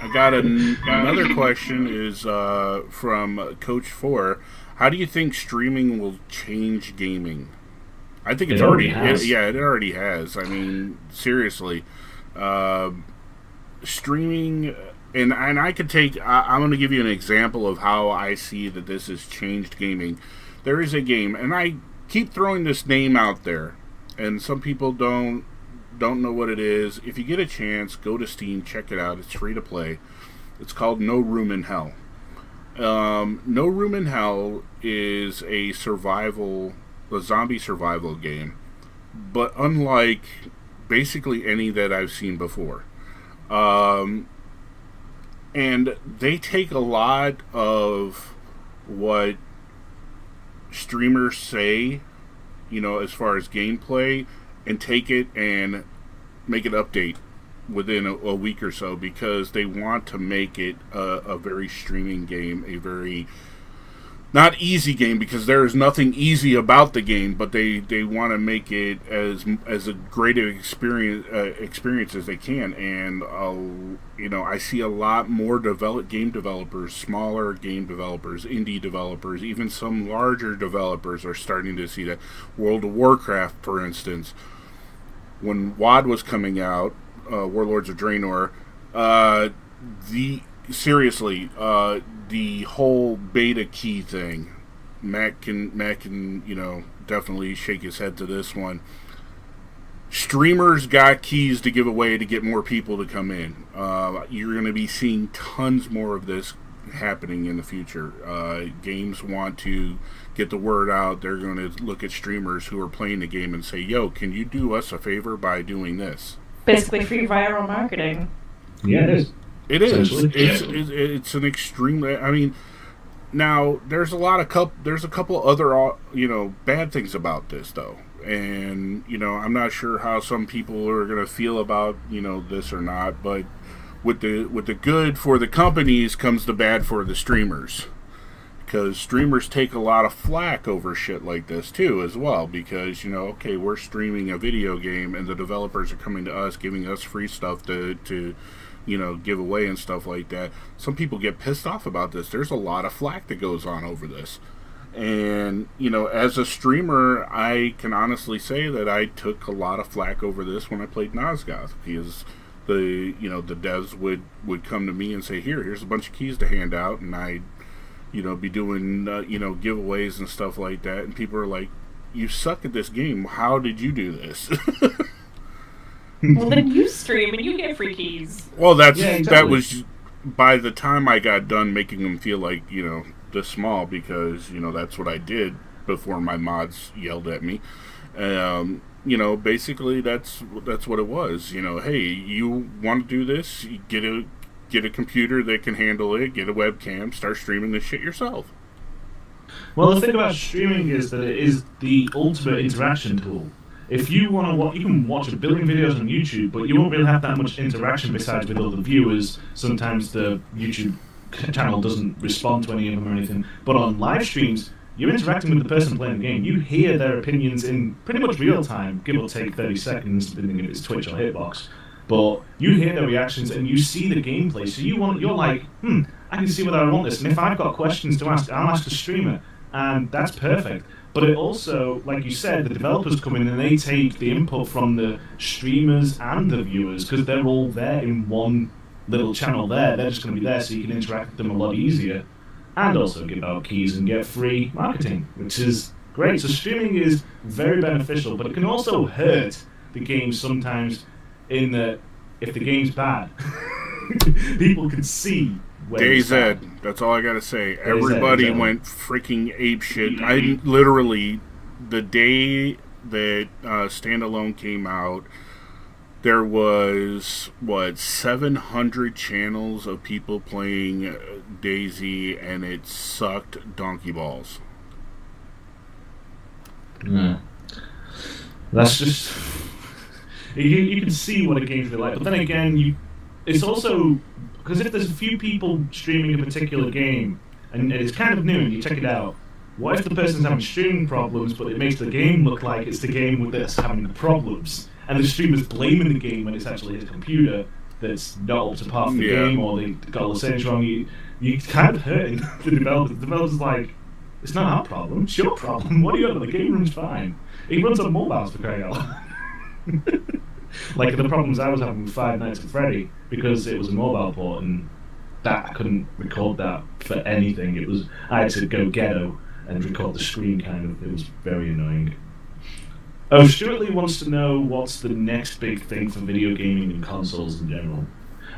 I got another question is from Coach 4. How do you think streaming will change gaming? I think it already has. It already has. I mean, seriously. Streaming, and I could take, I'm going to give you an example of how I see that this has changed gaming. There is a game, and I keep throwing this name out there, and some people don't know what it is. If you get a chance, go to Steam, check it out. It's free to play. It's called No Room in Hell. No Room in Hell is a zombie survival game, but unlike basically any that I've seen before. And they take a lot of what streamers say, as far as gameplay, and take it and make it update within a week or so, because they want to make it a very streaming game, a very not easy game, because there is nothing easy about the game, but they want to make it as a great experience as they can. And I see a lot more game developers, smaller game developers, indie developers, even some larger developers are starting to see that. World of Warcraft, for instance, when WoD was coming out, Warlords of Draenor, the whole beta key thing, Matt can definitely shake his head to this one. Streamers got keys to give away to get more people to come in. You're going to be seeing tons more of this happening in the future. Games want to get the word out. They're going to look at streamers who are playing the game and say, "Yo, can you do us a favor by doing this?" Basically, free viral marketing. Yeah, it is. It is. It's an extremely. I mean, now there's there's a couple other bad things about this though, and I'm not sure how some people are going to feel about this or not, but with the good for the companies comes the bad for the streamers. Because streamers take a lot of flack over shit like this too, as well. Because okay, we're streaming a video game, and the developers are coming to us, giving us free stuff to give away and stuff like that. Some people get pissed off about this. There's a lot of flack that goes on over this, and as a streamer, I can honestly say that I took a lot of flack over this when I played Nosgoth, because the devs would come to me and say, here's a bunch of keys to hand out, and I'd be doing, giveaways and stuff like that. And people are like, you suck at this game. How did you do this? Well, then you stream and you get free keys. Well, that was by the time I got done making them feel like, this small, because, that's what I did before my mods yelled at me. Basically that's what it was. Hey, you want to do this? You get a computer that can handle it, get a webcam, start streaming this shit yourself. Well, the thing about streaming is that it is the ultimate interaction tool. If you want to watch, you can watch a billion videos on YouTube, but you won't really have that much interaction besides with other viewers. Sometimes the YouTube channel doesn't respond to any of them or anything. But on live streams, you're interacting with the person playing the game. You hear their opinions in pretty much real time, give or take 30 seconds, depending if it's Twitch or Hitbox. But you hear their reactions and you see the gameplay, so you're like, I can see whether I want this, and if I've got questions to ask, I'll ask the streamer, and that's perfect. But it also, like you said, the developers come in and they take the input from the streamers and the viewers, because they're all there in one little channel there. They're just going to be there, so you can interact with them a lot easier, and also give out keys and get free marketing, which is great. So streaming is very beneficial, but it can also hurt the game sometimes, in that if the game's bad, people can see where DayZ, that's all I gotta say. Everybody went freaking apeshit. I literally, the day that Standalone came out, there was 700 channels of people playing DayZ, and it sucked donkey balls. Yeah. That's just... You can see what a game's like, but then again, it's also... Because if there's a few people streaming a particular game, and it's kind of new, and you check it out, what if the person's having streaming problems, but it makes the game look like it's the game that's having the problems, and the streamer's blaming the game when it's actually his computer that's not up to par for the game, or they got all the settings wrong, you kind of hurting the developers. The developer's like, it's not our problem, it's your problem. What do you got? The game room's fine. It runs on mobiles, for crying out loud. Like the problems I was having with Five Nights at Freddy, because it was a mobile port, and that I couldn't record that for anything. I had to go ghetto and record the screen, kind of. It was very annoying. Oh, Stuart Lee wants to know what's the next big thing for video gaming and consoles in general.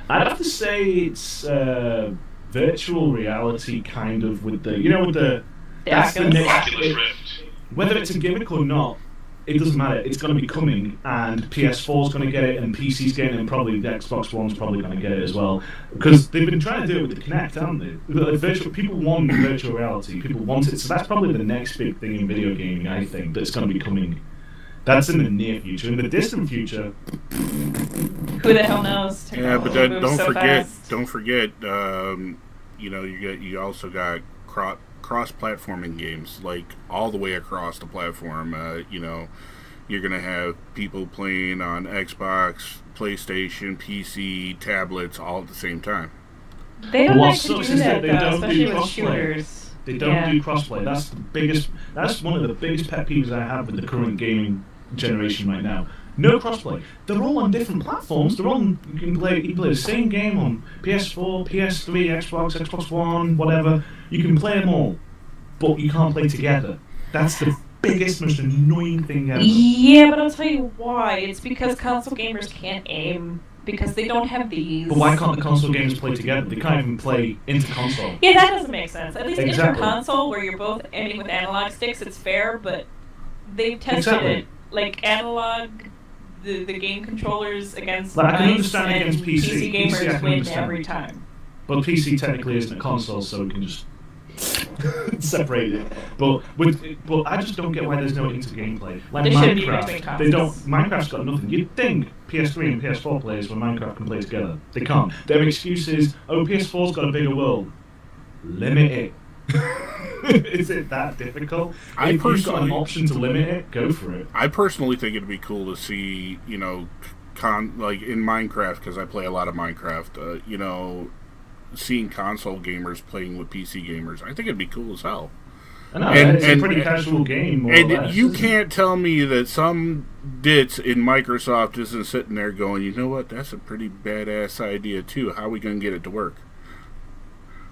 I'd have to say it's virtual reality, kind of, with the that's the next. Whether it's a gimmick or not, it doesn't matter. It's going to be coming, and PS4's going to get it, and PC's getting it, and probably the Xbox One's probably going to get it as well. Because they've been trying to do it with the Kinect, haven't they? People want virtual reality. People want it. So that's probably the next big thing in video gaming, I think, that's going to be coming. That's in the near future. In the distant future, who the hell knows? Yeah, but don't forget. You also got cross-platforming games, like all the way across the platform. You're gonna have people playing on Xbox, PlayStation, PC, tablets, all at the same time. They don't like to do that, though, especially with shooters. They don't do crossplay. That's one of the biggest pet peeves I have with the current gaming generation right now. No crossplay. They're all on different platforms. You can play the same game on PS4, PS3, Xbox One, whatever. You can play them all, but you can't play together. That's the biggest, most annoying thing ever. Yeah, but I'll tell you why. It's because console gamers can't aim because they don't have these. But why can't the console games play together? They can't even play inter-console. Yeah, that doesn't make sense. At least Exactly. inter-console, where you're both aiming with analog sticks, it's fair, but they've tested Exactly. it. Like, analog, the game controllers against Like, I can mice understand and against PC. PC PC I gamers can win understand. every time. But PC technically isn't a console, so we can just separate it. But I just don't get why there's no inter-gameplay. Like There should be between Minecraft, they don't. consoles. Minecraft's got nothing. You'd think PS3 and PS4 players when Minecraft can play together. They can't. Their excuse is, oh, PS4's got a bigger world. Limit it. Is it that difficult? I If you've got an personally- option to limit it, go for it. I personally think it'd be cool to see, like in Minecraft, because I play a lot of Minecraft, seeing console gamers playing with PC gamers. I think it'd be cool as hell. I know, And- it's and- a pretty casual game, more or And less, you isn't it? can't tell me that some ditz in Microsoft isn't sitting there going, you know what, that's a pretty badass idea too. How are we going to get it to work?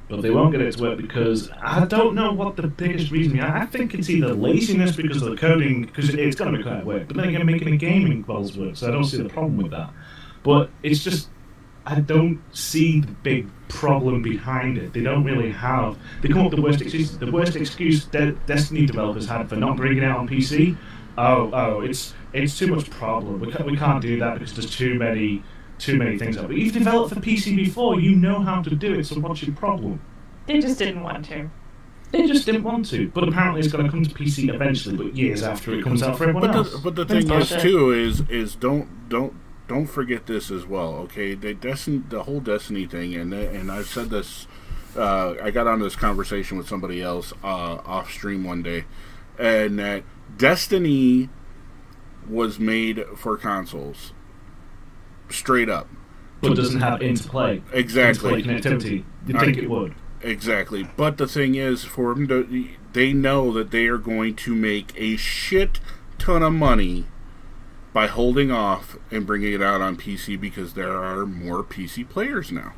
But they won't get it to work because I don't know what the biggest reason is. I think it's either laziness because of the coding, because it's going to be kind of work. But then again, making a game involves work, so I don't see the problem with that. But it's just, I don't see the big problem behind it. They don't really have. They come up with the worst excuse. The worst excuse Destiny developers had for not bringing it out on PC. It's too much problem. We can't do that because there's too many things out. But you've developed for PC before. You know how to do it. So what's your problem? They just didn't want to. They just didn't want to. But apparently it's going to come to PC eventually. But years after it comes out for everyone else. But the That's thing is bullshit. too is don't forget this as well. Okay, the whole Destiny thing, and I've said this. I got on this conversation with somebody else off stream one day, and that Destiny was made for consoles, straight up. But doesn't have interplay. Exactly. Interplay connectivity. You'd think it would. Exactly. But the thing is, for them to, they know that they are going to make a shit ton of money by holding off and bringing it out on PC because there are more PC players now.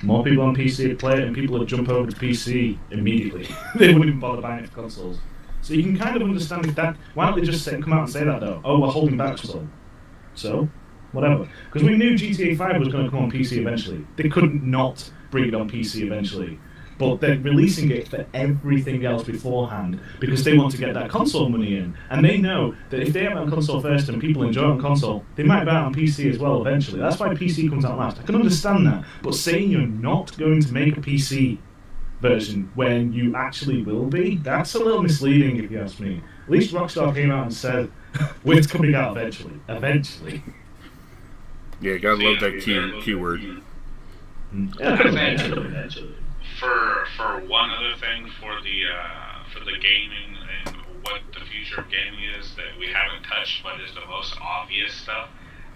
More people on PC would play it, and people would jump over to PC immediately. They wouldn't even bother buying it for consoles. So you can kind of understand that. Why don't they just come out and say that though? Oh, we're holding back so whatever. Because we knew GTA 5 was going to come on PC eventually. They couldn't not bring it on PC eventually. But they're releasing it for everything else beforehand because they want to get that console money in. And they know that if they have it on console first and people enjoy it on console, they might buy it on PC as well eventually. That's why PC comes out last. I can understand that. But saying you're not going to make a PC version when you actually will be, that's a little misleading if you ask me. At least Rockstar came out and said, we're coming out eventually. Eventually. Yeah, gotta love that keyword. Eventually. For one other thing for the gaming and what the future of gaming is that we haven't touched, but is the most obvious stuff,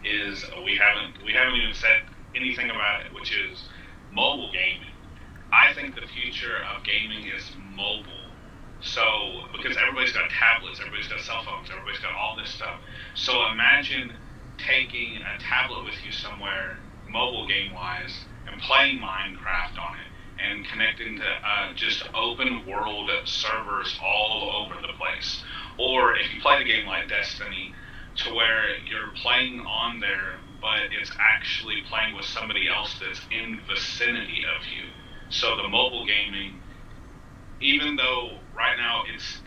is we haven't even said anything about it, which is mobile gaming. I think the future of gaming is mobile. So because everybody's got tablets, everybody's got cell phones, everybody's got all this stuff. So imagine taking a tablet with you somewhere, mobile game wise, and playing Minecraft on it. And connecting to just open world servers all over the place. Or if you play the game like Destiny, to where you're playing on there, but it's actually playing with somebody else that's in vicinity of you. So the mobile gaming, even though right now it's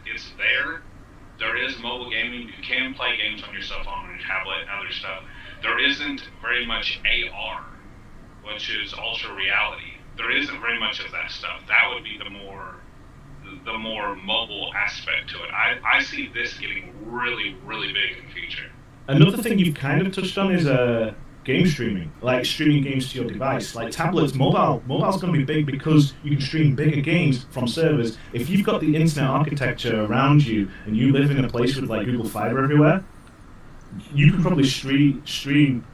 there is mobile gaming. You can play games on your cell phone, on your tablet, and other stuff. There isn't very much AR, which is ultra reality. There isn't very much of that stuff. That would be the more mobile aspect to it. I see this getting really, really big in the future. Another thing you've kind of touched on is game streaming, like streaming games to your device. Like tablets, mobile's going to be big because you can stream bigger games from servers. If you've got the internet architecture around you and you live in a place with like Google Fiber everywhere, you can probably stream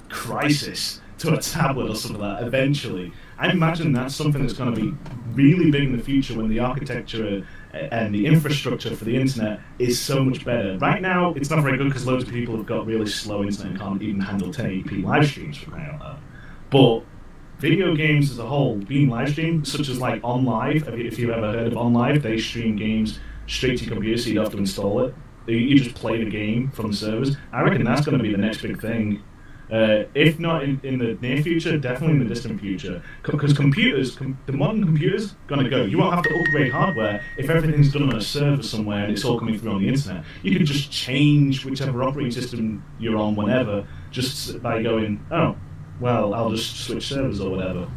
Crysis to a tablet or something like that eventually. I imagine that's something that's going to be really big in the future when the architecture and the infrastructure for the internet is so much better. Right now, it's not very good because loads of people have got really slow internet and can't even handle 1080p live streams for crying out loud. But video games as a whole, being live streamed, such as like OnLive, if you've ever heard of OnLive, they stream games straight to your computer so you don't have to install it. You just play the game from the servers. I reckon that's going to be the next big thing. If not in the near future, definitely in the distant future. Because the modern computers, gonna go. You won't have to upgrade hardware if everything's done on a server somewhere and it's all coming through on the internet. You can just change whichever operating system you're on whenever, just by going, oh, well, I'll just switch servers or whatever,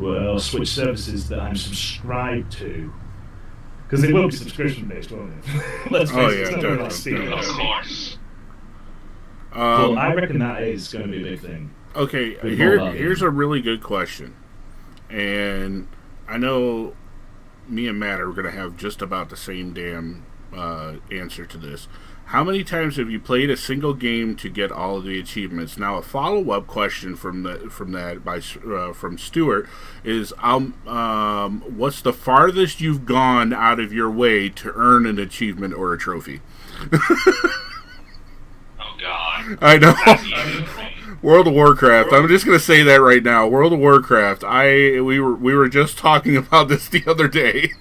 or switch services that I'm subscribed to. Because they will be subscription based, won't it? Let's face it, it's not going to be like Steam. Of course. Well, I reckon that is going to be a big thing. Okay, here's a really good question. And I know me and Matt are going to have just about the same damn answer to this. How many times have you played a single game to get all of the achievements? Now, a follow-up question from Stuart is, what's the farthest you've gone out of your way to earn an achievement or a trophy? Oh God! I know. That's easy for me. World of Warcraft. I'm just gonna say that right now. World of Warcraft. We were just talking about this the other day.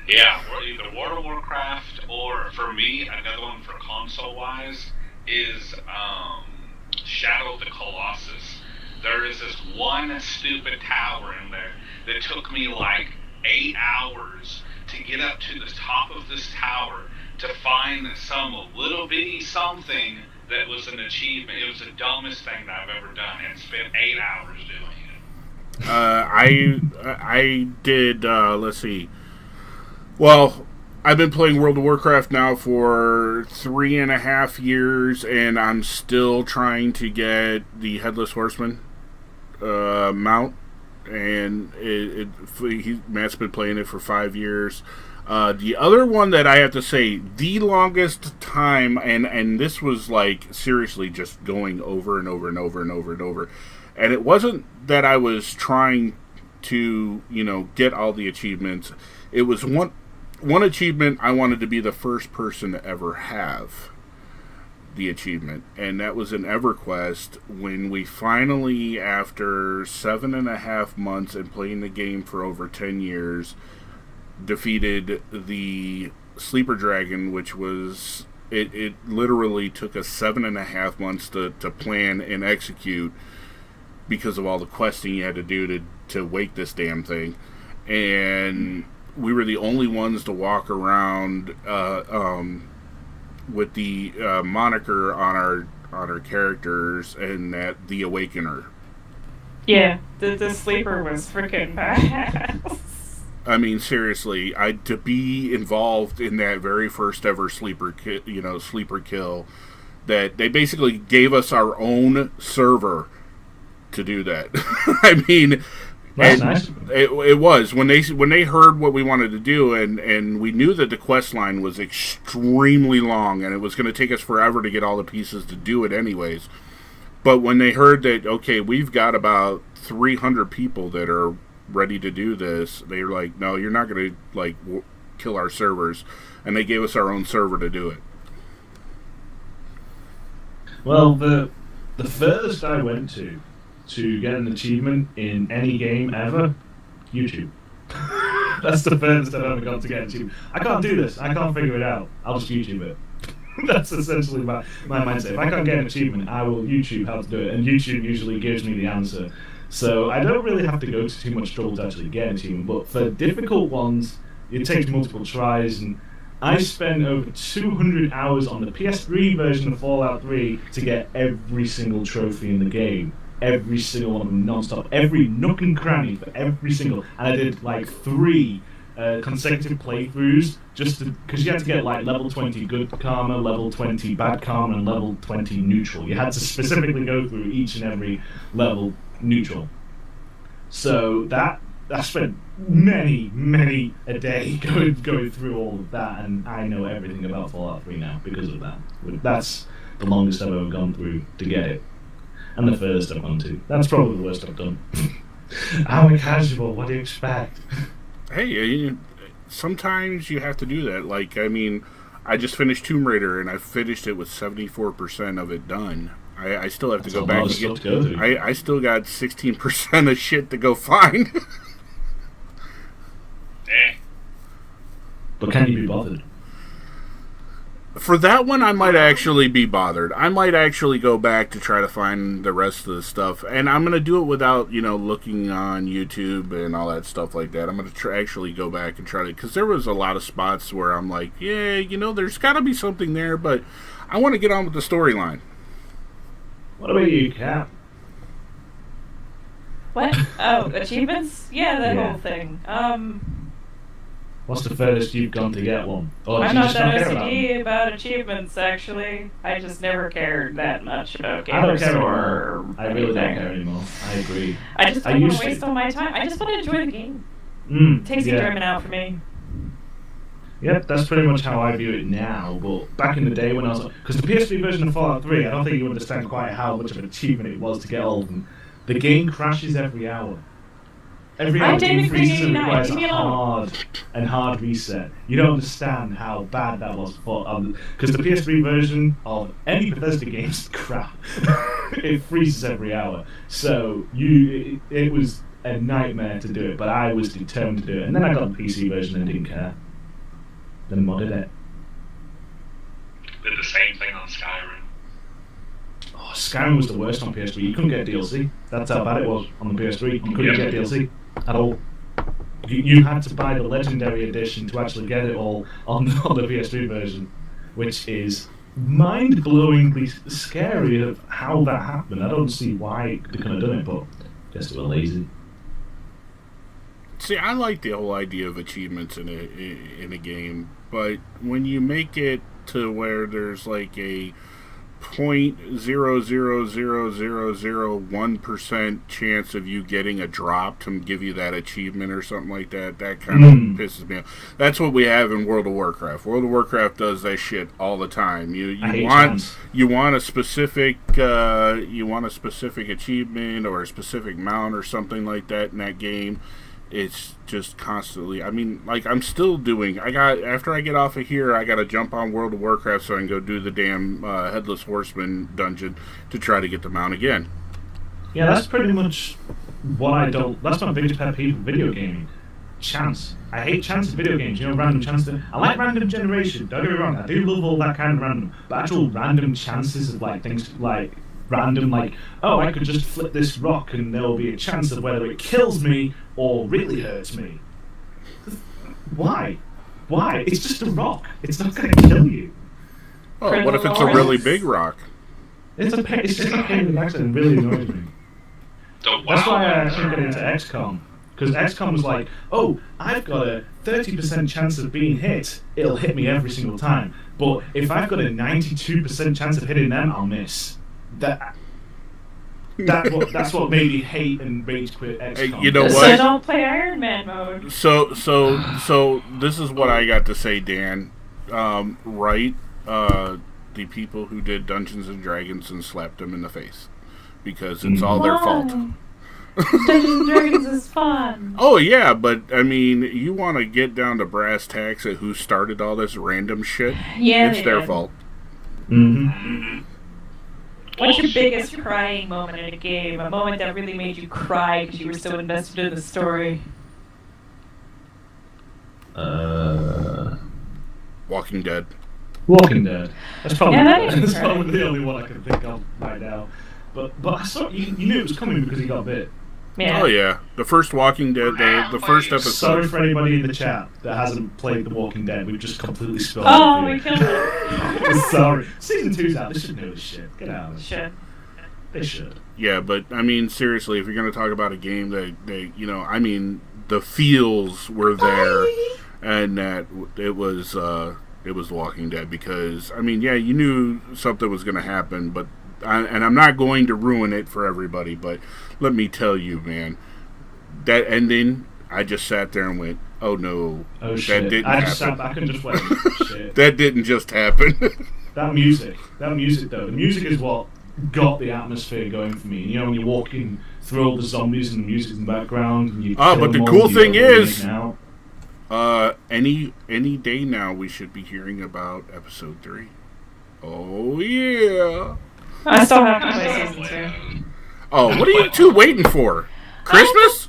Yeah, either World of Warcraft or, for me, another one for console-wise is Shadow of the Colossus. There is this one stupid tower in there that took me like 8 hours to get up to the top of this tower to find some little bitty something that was an achievement. It was the dumbest thing that I've ever done, and spent 8 hours doing it. I did. Let's see. Well, I've been playing World of Warcraft now for 3.5 years, and I'm still trying to get the Headless Horseman mount. And Matt's been playing it for 5 years. The other one that I have to say, the longest time, and this was like seriously just going over and over and over and over and over. And it wasn't that I was trying to, get all the achievements. It was one achievement I wanted to be the first person to ever have the achievement, and that was in EverQuest when we finally, after 7.5 months and playing the game for over 10 years, defeated the Sleeper Dragon, which was it literally took us 7.5 months to plan and execute because of all the questing you had to do to wake this damn thing. And we were the only ones to walk around with the moniker on our characters, and that the Awakener. Yeah, the sleeper was freaking badass. I mean, seriously, to be involved in that very first ever sleeper kill, that they basically gave us our own server to do that. I mean, That's nice. It was when they heard what we wanted to do, and we knew that the quest line was extremely long, and it was going to take us forever to get all the pieces to do it anyways. But when they heard that, okay, we've got about 300 people that are ready to do this, they were like, no, you're not going to kill our servers, and they gave us our own server to do it. Well, the furthest I went to get an achievement in any game ever, YouTube. That's the furthest I've ever got to get an achievement. I can't do this. I can't figure it out. I'll just YouTube it. That's essentially my mindset. If I can't get an achievement, I will YouTube how to do it, and YouTube usually gives me the answer. So I don't really have to go to too much trouble to actually get an achievement. But for difficult ones, it takes multiple tries, and I spent over 200 hours on the PS3 version of Fallout 3 to get every single trophy in the game. Every single one of them, non-stop. Every nook and cranny for every single. And I did like 3 consecutive playthroughs, just because you had to get like level 20 good karma, level 20 bad karma, and level 20 neutral. You had to specifically go through each and every level neutral. So I spent many a day going through all of that, and I know everything about Fallout 3 now because of that. That's the longest I've ever gone through to get it. And the furthest I've gone to. That's probably the worst I've done. I'm a casual, what do you expect? Hey, sometimes you have to do that. Like, I mean, I just finished Tomb Raider, and I finished it with 74% of it done. I still have to go back and get... I still got 16% of shit to go find. But can you be bothered? For that one, I might actually be bothered. I might actually go back to try to find the rest of the stuff, and I'm gonna do it without looking on YouTube and all that stuff like that. I'm gonna actually go back and try to, because there was a lot of spots where I'm like, yeah, there's got to be something there, but I want to get on with the storyline. What about you, Cap? What? Oh, achievements? Yeah, that Yeah. whole thing. What's the furthest you've gone to get one? Or do I'm you not just not that care about them? OCD about achievements, actually. I just never cared that much about I don't gamers care or anymore. I really don't anything. care anymore. I agree. I just I don't want used to to. waste all my time. I just want to enjoy the game. It takes the yeah. enjoyment out for me. Yep, that's pretty much how I view it now. But back in the day when I was, because the PS3 version of Fallout 3, I don't think you understand quite how much of an achievement it was to get all of them. The game crashes every hour. Every I hour didn't game freezes and agree, requires leave me a alone. hard reset. You don't understand how bad that was for because the PS3 version of any Bethesda game is crap. It freezes every hour. So it was a nightmare to do it, but I was determined to do it. And then I got the PC version and didn't care. Then modded it. Did the same thing on Skyrim. Oh, Skyrim was the worst on PS3. You couldn't get DLC. That's how bad it was on the PS3. You couldn't get DLC at all. You had to buy the Legendary Edition to actually get it all on the PS3 version, which is mind-blowingly scary of how that happened. I don't see why they couldn't have done it, but I guess they were lazy. See, I like the whole idea of achievements in a game, but when you make it to where there's like a 0.0000001% chance of you getting a drop to give you that achievement or something like that, that kind of pisses me off. That's what we have in World of Warcraft. World of Warcraft does that shit all the time. You want a specific achievement or a specific mount or something like that in that game. It's just constantly. I mean, like I'm still doing. After I get off of here, I got to jump on World of Warcraft so I can go do the damn Headless Horseman dungeon to try to get the mount again. Yeah, that's pretty much what I don't. That's my biggest pet peeve of video gaming. Chance. I hate chance in video games. Random chances. I like random generation. Don't get me wrong. I do love all that kind of random. But actual random chances of like things like. Random, like, oh, I could just flip this rock and there will be a chance of whether it kills me or really hurts me. Why? It's just a rock. It's not going to kill you. Oh, what if it's a really big rock? It's just a pain in the accident. Really annoys me. That's why I actually get into XCOM. Because XCOM was like, oh, I've got a 30% chance of being hit. It'll hit me every single time. But if I've got a 92% chance of hitting them, I'll miss. That's what made me hate and rage quit XCOM. You know what? So don't play Iron Man mode. So this is what I got to say, Dan. The people who did Dungeons and Dragons and slapped them in the face because it's all their fault. Dungeons and Dragons is fun. Oh yeah, but I mean, you want to get down to brass tacks at who started all this random shit? Yeah, it's their fault. Mm-hmm. What's your biggest crying moment in a game? A moment that really made you cry because you were so invested in the story? Walking Dead. Walking Dead. That's probably, that's probably the only one I can think of right now. But I saw you knew it was coming because he got bit. Yeah. Oh yeah, the first Walking Dead, the first episode. Sorry for anybody in the chat that hasn't played The Walking Dead. We've just completely spilled. Oh, we killed it. Sorry. Season 2's out. They should know this shit. Get out of it. Should. They should. Yeah, but I mean, seriously, if you're going to talk about a game that I mean, the feels were there, and that it was The Walking Dead because I mean, yeah, you knew something was going to happen, but. And I'm not going to ruin it for everybody, but let me tell you, man, that ending, I just sat there and went, oh no, oh shit. That didn't I happen. just sat back and just went, shit. That didn't just happen. That music though, the music is what got the atmosphere going for me. When you're walking through all the zombies and the music in the background, and you kill but the them cool all, thing is, any any day now we should be hearing about episode 3. Oh yeah. I still have to play season 2. Oh, what are you two waiting for? Christmas?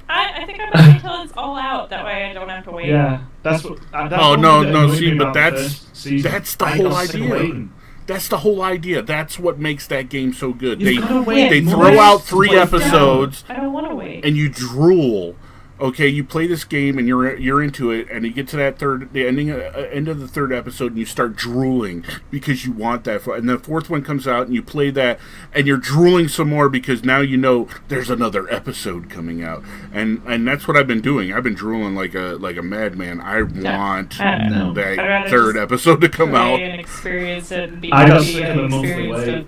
I think I'm gonna wait until it's all out. That way I don't have to wait. Yeah, That's what. That's Oh one no, thing that no. annoyed See, me but about the that's first season. the I whole got sick of idea. waiting. That's the whole idea. That's what makes that game so good. You've gotta wait They months throw out to 3 play it down. episodes, I don't want to wait. and you drool. Okay, you play this game and you're into it, and you get to that the end of the 3rd episode, and you start drooling because you want that. And the 4th one comes out, and you play that, and you're drooling some more because now you know there's another episode coming out, and that's what I've been doing. I've been drooling like a madman. I want No. that I'd rather 3rd just episode to come out. Play and experience it and be I got happy sick of and the monthly experience wait, it.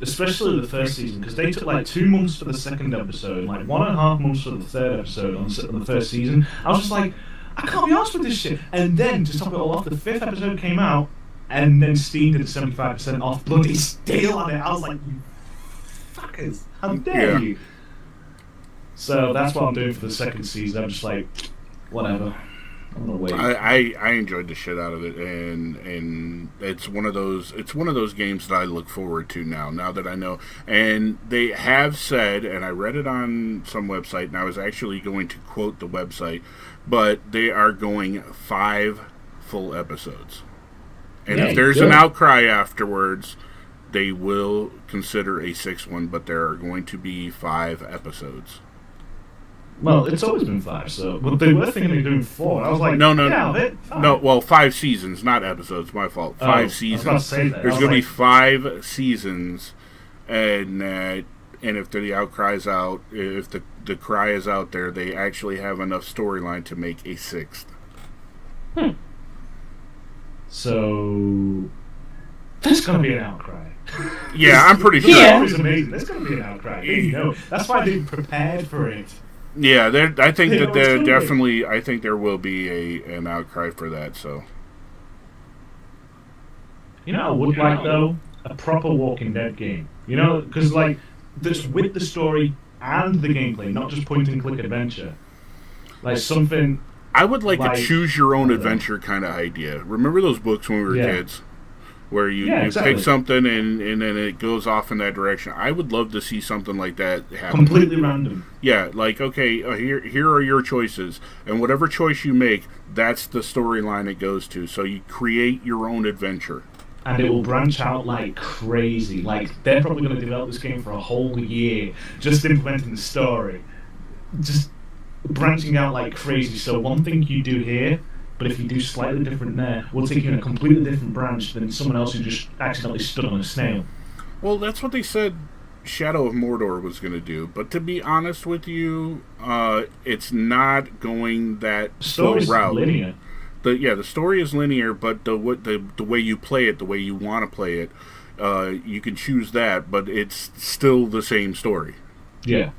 especially the first season, because they took like 2 months for the 2nd episode, like 1.5 months for the 3rd episode on the first season. I was just like, I can't be arsed with this shit. And then to top it all off, the 5th episode came out, and then Steam did 75% off bloody steal on it. I was like, you fuckers, how dare you? So that's what I'm doing for the 2nd season. I'm just like, whatever. I'm gonna wait. I enjoyed the shit out of it, and it's one of those games that I look forward to now that I know. And they have said, and I read it on some website, and I was actually going to quote the website, but they are going 5 full episodes. And Yeah, if there's good. an outcry afterwards, they will consider a 6th one, but there are going to be 5 episodes. Well, it's always been 5, so... But they were thinking of doing 4. I was like, No, get out of it. 5. No, well, 5 seasons, not episodes. My fault. 5 I seasons. was about to say that. There's I was going to be like, 5 seasons, and if the outcry's out, if the cry is out there, they actually have enough storyline to make a 6th. So... There's going to be an outcry. Yeah, I'm pretty The sure. Yeah. story's amazing. There's going to be an outcry. You know. That's why they prepared for it. Yeah, I think They that know there it's coming. definitely. I think there will be an outcry for that. So You know, I would like though a proper Walking Dead game. You know, because like that's with the story and the gameplay, not just point and click adventure. Like something. I would like Like- a choose your own I don't know. adventure kind of idea. Remember those books when we were Yeah. kids, where you exactly. pick something and then it goes off in that direction. I would love to see something like that happen. Completely random. Yeah, like okay, here are your choices, and whatever choice you make, that's the storyline it goes to. So you create your own adventure. And it will branch out like crazy. Like they're probably going to develop this game for a whole year, just implementing the story, just branching out like crazy. So one thing you do here, but if you do slightly different there, will take you in a completely different branch than someone else who just accidentally stood on a snail. Well, that's what they said Shadow of Mordor was going to do. But to be honest with you, it's not going that Story's route. linear. The story is linear, but the way you play it, the way you want to play it, you can choose that, but it's still the same story. Yeah.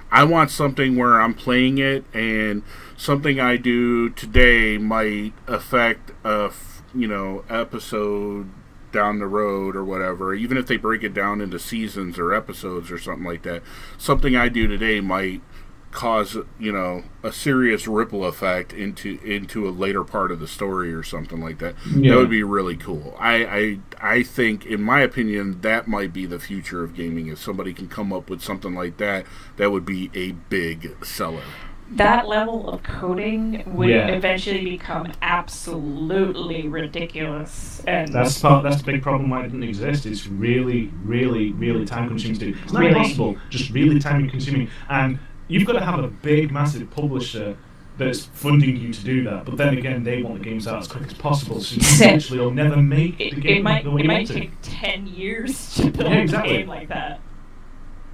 I want something where I'm playing it, and something I do today might affect a episode down the road or whatever. Even if they break it down into seasons or episodes or something like that, something I do today might cause a serious ripple effect into a later part of the story or something like that. Yeah. That would be really cool. I think, in my opinion, that might be the future of gaming. If somebody can come up with something like that, that would be a big seller. That level of coding would Yeah. eventually become absolutely ridiculous. And That's the big problem why it didn't exist. It's really, really, really time consuming to do. It's not Really? impossible, just really time consuming. And you've got to have a big, massive publisher that's funding you to do that. But then again, they want the games out as quick as possible, so you literally will never make the it game might the way you want to. take 10 years to build Yeah, exactly. a game like that.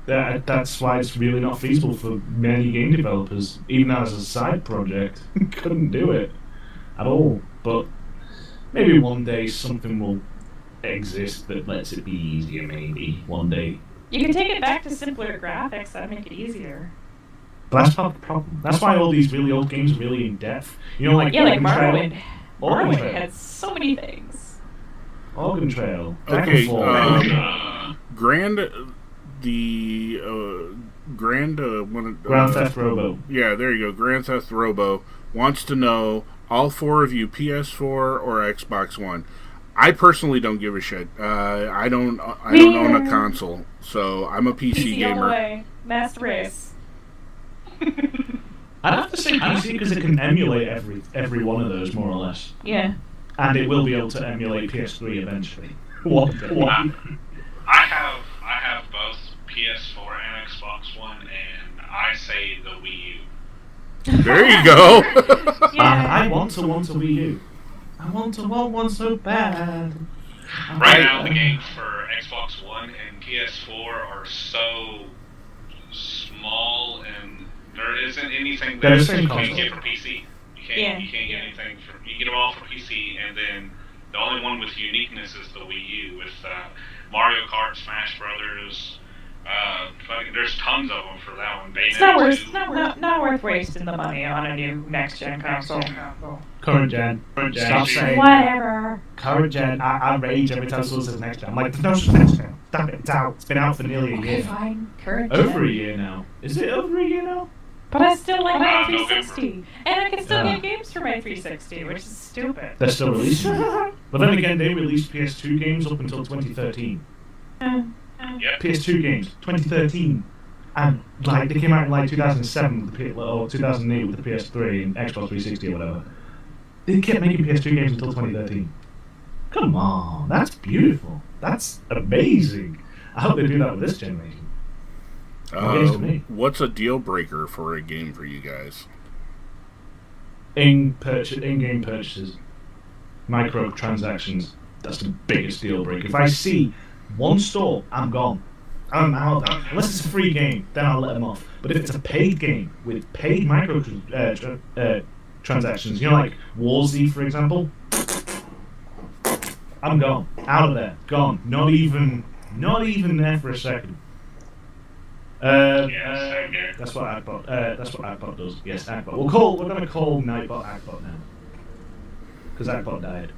That's why it's really not feasible for many game developers, even as a side project. Couldn't do it at all. But maybe one day something will exist that lets it be easier, maybe. One day. You can take it back to simpler graphics, that'd make it easier. But that's not the problem. That's why all these really old games are really in depth. You know, like Yeah, like Oregon Trail. Morrowind. Oregon Morrowind Trail. had so many things. Oregon Trail. Okay, Dragonfall. Grand Grand Theft Robo. Yeah, there you go. Grand Theft Robo wants to know, all 4 of you, PS4 or Xbox One. I personally don't give a shit. I don't own a console, so I'm a PC PC all the gamer. way. Master Race. I'd have to say PC because it can emulate every one of those more or less, Yeah. and it will be able to emulate PS3 eventually. One day. I have both PS4 and Xbox One, and I say the Wii U. There you go. Yeah. I want a Wii U. I want one so bad. Right now, the games for Xbox One and PS4 are so small, and there isn't anything They're that the same you can't console. get for PC. You can't get anything you get them all for PC, and then the only one with uniqueness is the Wii U with Mario Kart, Smash Brothers. There's tons of them for that one. It's not worth not worth wasting the money on a new next gen console. Current gen. Stop saying Whatever. current gen. I rage every time someone says next gen. I'm like, no, it's next gen. Damn it, it's out. It's been out for nearly a Okay, year. fine. Current gen. Over a year now. Is it over a year now? But I still like my November. 360, and I can still Yeah. get games for my 360, which is stupid. They're still releasing it. But then again, they released PS2 games up until 2013. Yep. PS2 games, 2013. And like they came out in like 2007 with the or 2008 with the PS3 and Xbox 360 or whatever. They kept making PS2 games until 2013. Come on, that's beautiful. That's amazing. I hope they do that with this generation. What's a deal breaker for a game for you guys? In-game purchases, microtransactions. That's the biggest deal breaker. If I see one store, I'm gone. I'm out. Unless it's a free game, then I'll let them off. But if it's a paid game with paid transactions, you know, like War Z, for example, I'm gone. Out of there. Gone. Not even there for a second. That's what Agbot. That's what Agbot does. Yes, Agbot. We're gonna call Nightbot Agbot now, because Agbot died.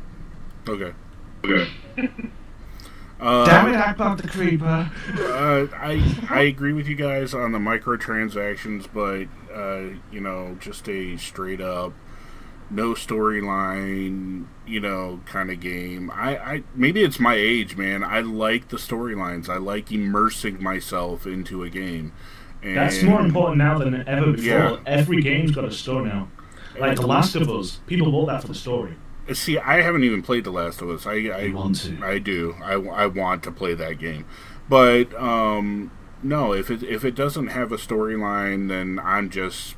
Okay. Damn it, Agbot the creeper. I agree with you guys on the microtransactions, but just a straight up no storyline, kind of game. I maybe it's my age, man. I like the storylines. I like immersing myself into a game. And That's more important now than ever before. Yeah. Every game's got a story now. Like The Last of Us, people bought that for the story. See, I haven't even played The Last of Us. I want to. I do. I want to play that game, but no. If it doesn't have a storyline, then I'm just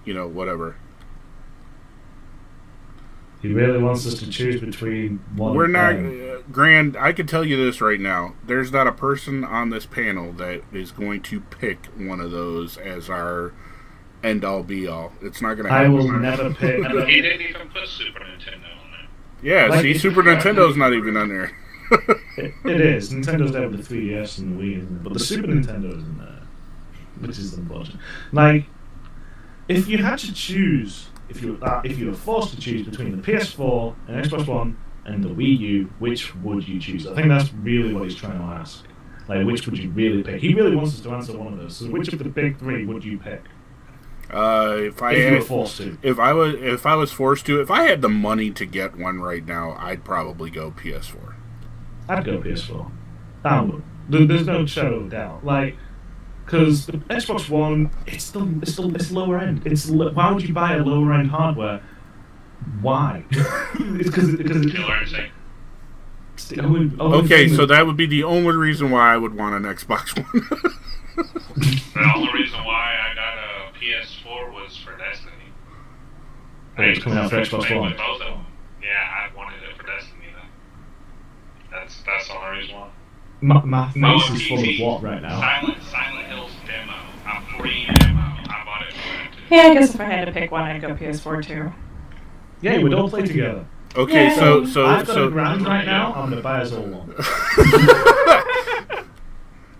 whatever. He really wants us to choose between one. We're not, Grand. I can tell you this right now. There's not a person on this panel that is going to pick one of those as our end all be all. It's not going to I happen. will never pick. He didn't even put Super Nintendo on there. Yeah, Like, see, Super Nintendo's not even on there. It is. Nintendo's there with the 3DS and the Wii, isn't it? But the Super Nintendo isn't there, which is unfortunate. Like, if you had to choose, if you were forced to choose between the PS4 and Xbox One and the Wii U, which would you choose? I think that's really what he's trying to ask. Like, which would you really pick? He really wants us to answer one of those. So, which of the big three would you pick? If You were forced to. If I was forced to, if I had the money to get one right now, I'd probably go PS4. I'd go PS4. I would. There's no shadow of doubt. Like, because the Xbox One, it's lower end. Why would you buy a lower end hardware? Why? It's because Okay, so that would be the only reason why I would want an Xbox One. The only reason why I got a PS4 was for Destiny. It's coming out for Xbox Played One. with both of them. Yeah, I wanted it for Destiny though. That's the only reason why. My face is full of what right now? Silent Hills demo. A free demo. I bought it for that too. Yeah, I guess if I had to pick one, I'd go PS4 too. Yeah, we'd all play together. Okay, Yeah. so I've got $1,000 right now. I'm gonna buy us all one.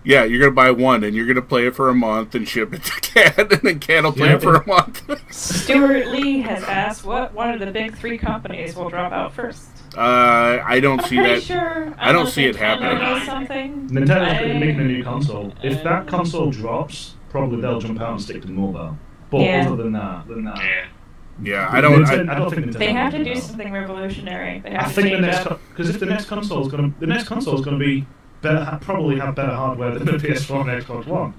Yeah, you're gonna buy one, and you're gonna play it for a month and ship it to Cat, and then Cat will play it for a month. Stuart Lee has asked what one of the big three companies will drop out first. I don't I'm see pretty that. sure. I don't see it Nintendo happening. does something. Nintendo's making a new console. If that console drops, probably they'll jump out and stick to mobile. But Yeah. other than that, Yeah. Yeah, I don't. I don't think Nintendo. They have to will do that. something revolutionary. They I have to think the change next up. because if the next console is going to be better, probably have better hardware than the PS4 and Xbox One.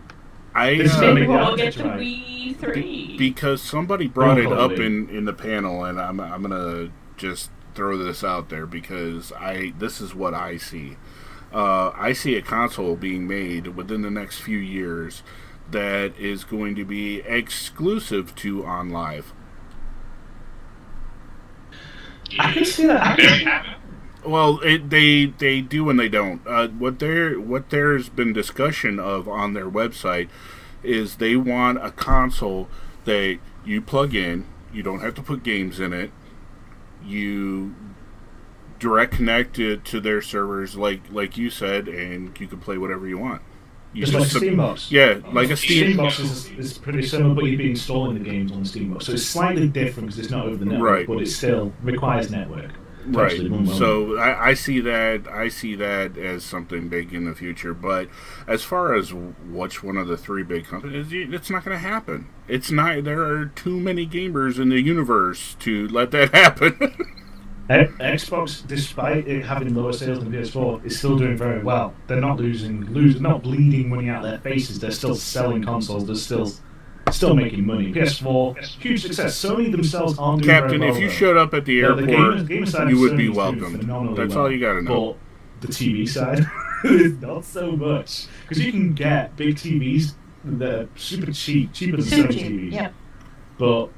This is gonna make Maybe the we'll get architecture to right. Wii 3. because somebody brought it up Probably. in the panel, and I'm gonna just throw this out there because this is what I see. I see a console being made within the next few years that is going to be exclusive to OnLive. I can see that There happening. you have it. Well, they do and they don't. What there's been discussion of on their website is they want a console that you plug in. You don't have to put games in it. You direct connect it to their servers, like you said, and you can play whatever you want. You Just like sub- Steambox. Yeah, like a Steam. Steambox is pretty similar, but you'd be installing the games on the Steambox. So it's slightly different because it's not over the network, Right. but it still requires network. to Right. actually run well. So I see that. I see that as something big in the future. But as far as which one of the three big companies, it's not going to happen. It's not. There are too many gamers in the universe to let that happen. Xbox, despite it having lower sales than PS4, is still doing very well. They're not not bleeding money out their faces. They're still selling consoles. They're still making money. PS4, huge success. Sony themselves aren't doing Captain, very well. if you though. showed up at the airport, gamer side you of would be Sony is doing welcomed. phenomenally That's well. all you got to know. But the TV side is not so much because you can get big TVs that are super cheap, cheaper than Super Sony cheap, TVs. yeah. But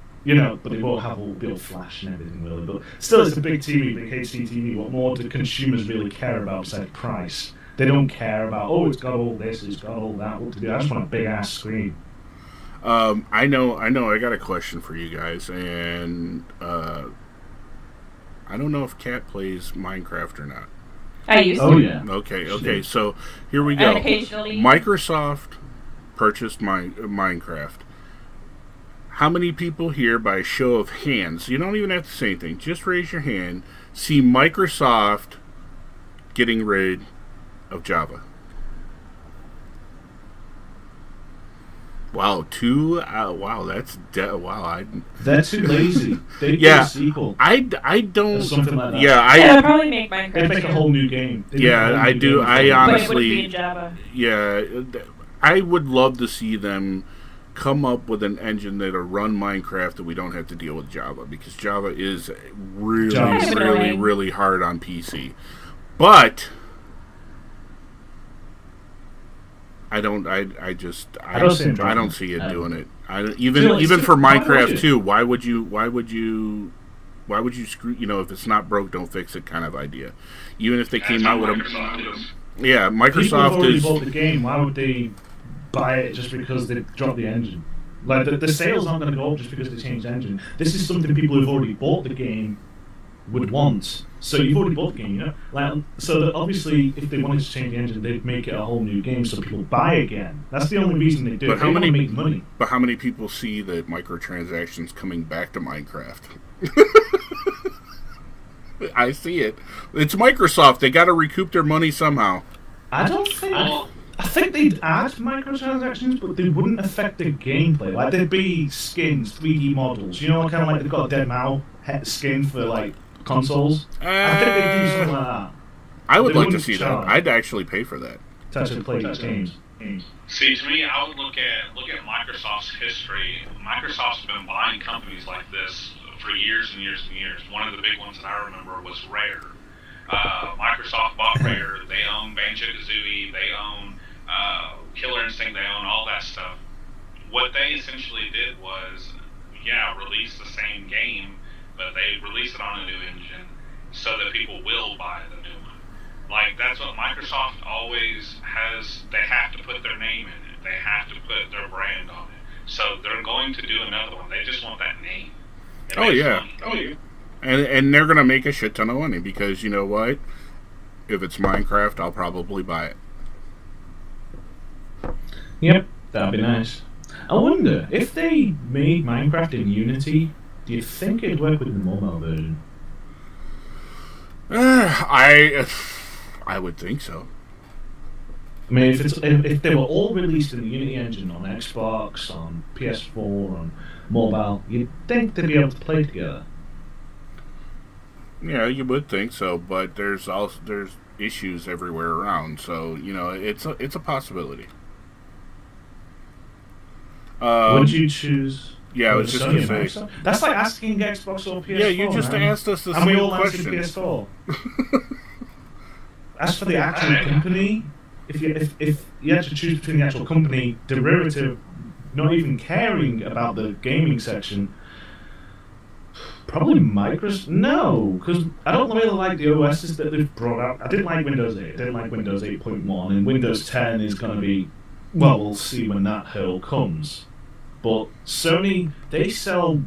but they won't have all the flash and everything really. But still, it's a big TV, big HD TV. What more do consumers really care about besides price? They don't care about it's got all this, it's got all that. What to do? I just want a big ass screen. I know. I got a question for you guys, and I don't know if Cat plays Minecraft or not. I used to. Oh yeah. Okay. So here we go. And occasionally. Microsoft purchased Minecraft. How many people here, by a show of hands, you don't even have to say anything, just raise your hand, see Microsoft getting rid of Java? Wow, two. Wow, that's They're too lazy. They do Yeah. a sequel. I don't. Or something like that. Yeah, Yeah, they'll I probably make Minecraft. They make a whole new game. They make Yeah, a whole I new do. game I for it. But it wouldn't honestly- be in Java. yeah. I would love to see them come up with an engine that'll run Minecraft that we don't have to deal with Java, because Java is really, Java's really, annoying. really hard on PC. But I don't. I don't see them I don't dropping see it it. doing it. Still, Even for why would Minecraft you? too. Why would you screw? If it's not broke, don't fix it. Kind of idea. Even if they That's came how out with Microsoft is. yeah, People have Microsoft already is. bought the game. Why would they buy it just because they dropped the engine? Like the sales aren't going to go up just because they changed the engine. This is something people who've already bought the game would want. So you've already bought the game, so that obviously, if they wanted to change the engine, they'd make it a whole new game so people buy again. That's the only reason they do But it. how They want to many- make money. But how many people see the microtransactions coming back to Minecraft? I see it. It's Microsoft. They got to recoup their money somehow. I don't think. Well, I think they'd add microtransactions, but they wouldn't affect the gameplay. Like there'd be skins, 3D models. Kind of like they've got a Dead Mal skin for like consoles. I think they'd do something like that I would They like to wouldn't see that. charge. I'd actually pay for that. to actually play these games. see, to me, I would look at Microsoft's history. Microsoft's been buying companies like this for years and years and years. One of the big ones that I remember was Rare. Microsoft bought Rare. They own Banjo-Kazooie. They own Killer Instinct. They own all that stuff. What they essentially did was, release the same game, but they release it on a new engine so that people will buy the new one. Like, that's what Microsoft always has. They have to put their name in it. They have to put their brand on it. So they're going to do another one. They just want that name. It Oh, makes yeah. money. Oh, yeah. And they're going to make a shit ton of money, because you know what? If it's Minecraft, I'll probably buy it. Yep, that'd be nice. I wonder if they made Minecraft in Unity. Do you think it'd work with the mobile version? I would think so. I mean, if they were all released in the Unity engine on Xbox, on PS4, on mobile, you'd think they'd be able to play together. Yeah, you would think so, but there's issues everywhere around, so it's a possibility. Would you choose? Yeah, I was just going to say. That's like asking Xbox or PS4. Yeah, you just asked us the same question. And we all answered PS4. As for the actual company, if you had to choose between the actual company, derivative, not even caring about the gaming section, probably Microsoft. No, because I don't really like the OSs that they've brought out. I didn't like Windows 8. I didn't like Windows 8.1, and Windows 10 is going to be. Well, we'll see when that hurl comes. But Sony, they sell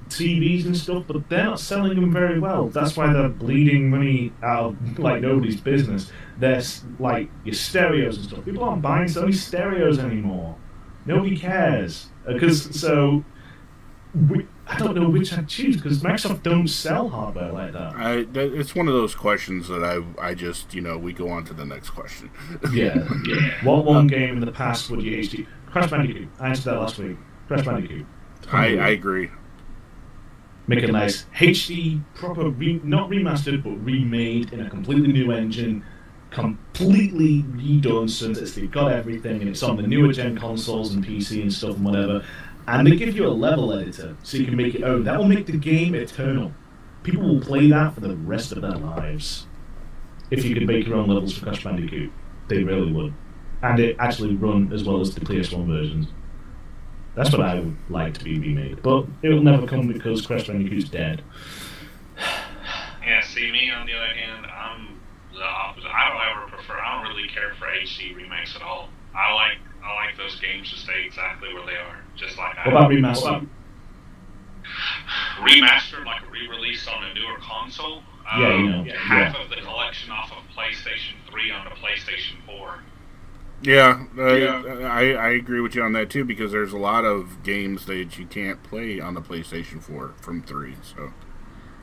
TVs and stuff, but they're not selling them very well. That's why they're bleeding money out of like nobody's business. There's like your stereos and stuff. People aren't buying Sony stereos anymore. Nobody cares. I don't know which I'd choose because Microsoft don't sell hardware like that. It's one of those questions that I just, we go on to the next question. Yeah. What one game in the past would you HD? Crash Bandicoot. I answered that last week. Crash Bandicoot. I agree. Make a nice HD, proper, not remastered, but remade in a completely new engine, completely redone so that they've got everything and it's on the newer gen consoles and PC and stuff and whatever. And they give you a level editor so you can make it own. That will make the game eternal. People will play that for the rest of their lives. If you could make your own levels for Crash Bandicoot, they really would. And it actually run as well as the PS1 versions. That's what I would like to be remade. But it'll never come because Crash Bandicoot's dead. Yeah, see, me on the other hand, I'm the opposite. I don't really care for HD remakes at all. I like those games to stay exactly where they are, just like What about remastered? Remastered, like a re-release on a newer console. Half of the collection off of PlayStation 3 onto PlayStation 4. Yeah, I agree with you on that too because there's a lot of games that you can't play on the PlayStation 4 from 3. So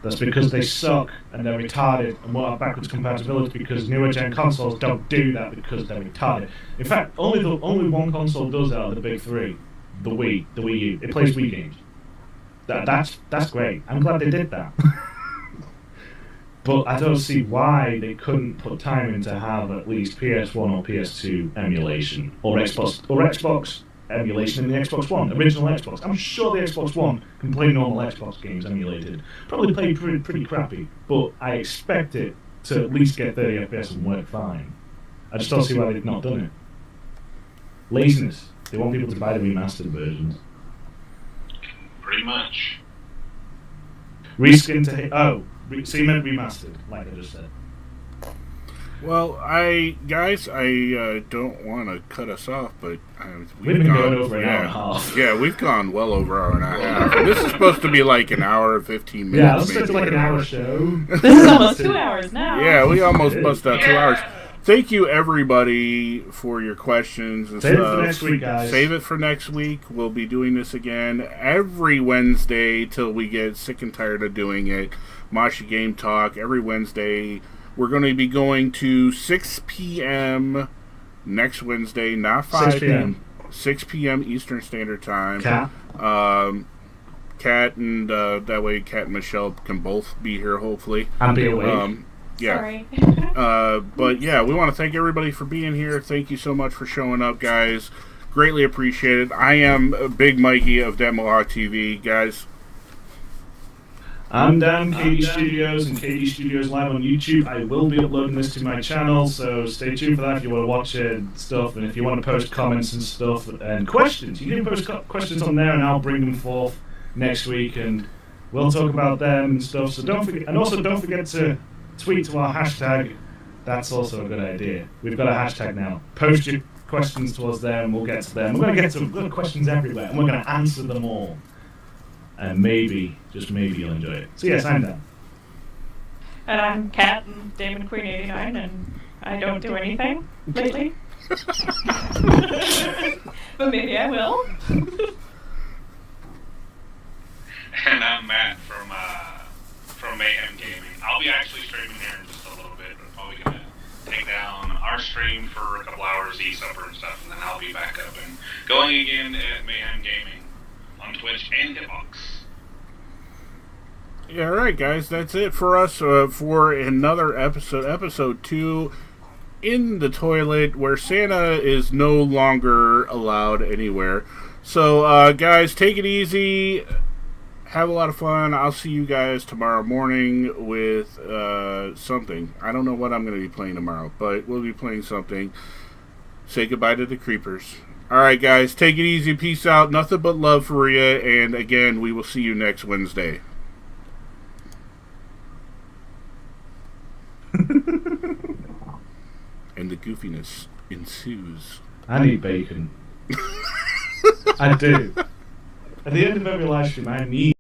that's because they suck and they're retarded and won't have backwards compatibility because newer gen consoles don't do that because they're retarded. In fact, only one console does that out of the big three, the Wii U. It plays Wii games. That's great. I'm glad they did that. But I don't see why they couldn't put time in to have at least PS1 or PS2 emulation or Xbox emulation in the Xbox One, original Xbox. I'm sure the Xbox One can play normal Xbox games emulated. Probably play pretty crappy, but I expect it to at least get 30 FPS and work fine. I just don't see why they've not done it. Laziness. They want people to buy the remastered versions. Pretty much. Reskin to so you meant remastered, like I just said. Well, guys, I don't want to cut us off, but we've been going over an hour and a half. Yeah, we've gone well over an hour and a half. And this is supposed to be like an hour and 15 minutes. Yeah, this is like an hour show. This is almost 2 hours now. Yeah, we almost bust out 2 hours. Thank you, everybody, for your questions and stuff. Save it for next week, guys. Save it for next week. We'll be doing this again every Wednesday till we get sick and tired of doing it. Mosh Game Talk every Wednesday. We're going to be going to 6 p.m. next Wednesday, not 5 6 p.m. 6 p.m. Eastern Standard Time. Cat. Cat and that way Cat and Michelle can both be here, hopefully. I'll be awake. Yeah. Sorry. But yeah, we want to thank everybody for being here. Thank you so much for showing up, guys. Greatly appreciated. I am Big Mikey of Demohawk TV, guys. I'm Dan, KD Studios and KD Studios Live on YouTube. I will be uploading this to my channel, so stay tuned for that if you want to watch it and stuff. And if you want to post comments and stuff and questions, you can post questions on there and I'll bring them forth next week and we'll talk about them and stuff. So don't forget, and also don't forget to tweet to our hashtag. That's also a good idea. We've got a hashtag now. Post your questions to us there and we'll get to them. We're going to get some good questions everywhere and we're going to answer them all. And maybe, just maybe, you'll enjoy it. So yes, I'm Dan. And I'm Kat and Damon Queen 89, and I don't do anything lately. But maybe I will. And I'm Matt from Mayhem Gaming. I'll be actually streaming here in just a little bit. We're probably gonna take down our stream for a couple hours, eat supper and stuff, and then I'll be back up and going again at Mayhem Gaming on Twitch and Hitbox. Yeah, all right, guys, that's it for us for another episode 2 in the toilet, where Santa is no longer allowed anywhere. So, guys, take it easy. Have a lot of fun. I'll see you guys tomorrow morning with something. I don't know what I'm going to be playing tomorrow, but we'll be playing something. Say goodbye to the creepers. All right, guys, take it easy. Peace out. Nothing but love for you. And again, we will see you next Wednesday. And the goofiness ensues. I need bacon. I do. At the end of every live stream, I need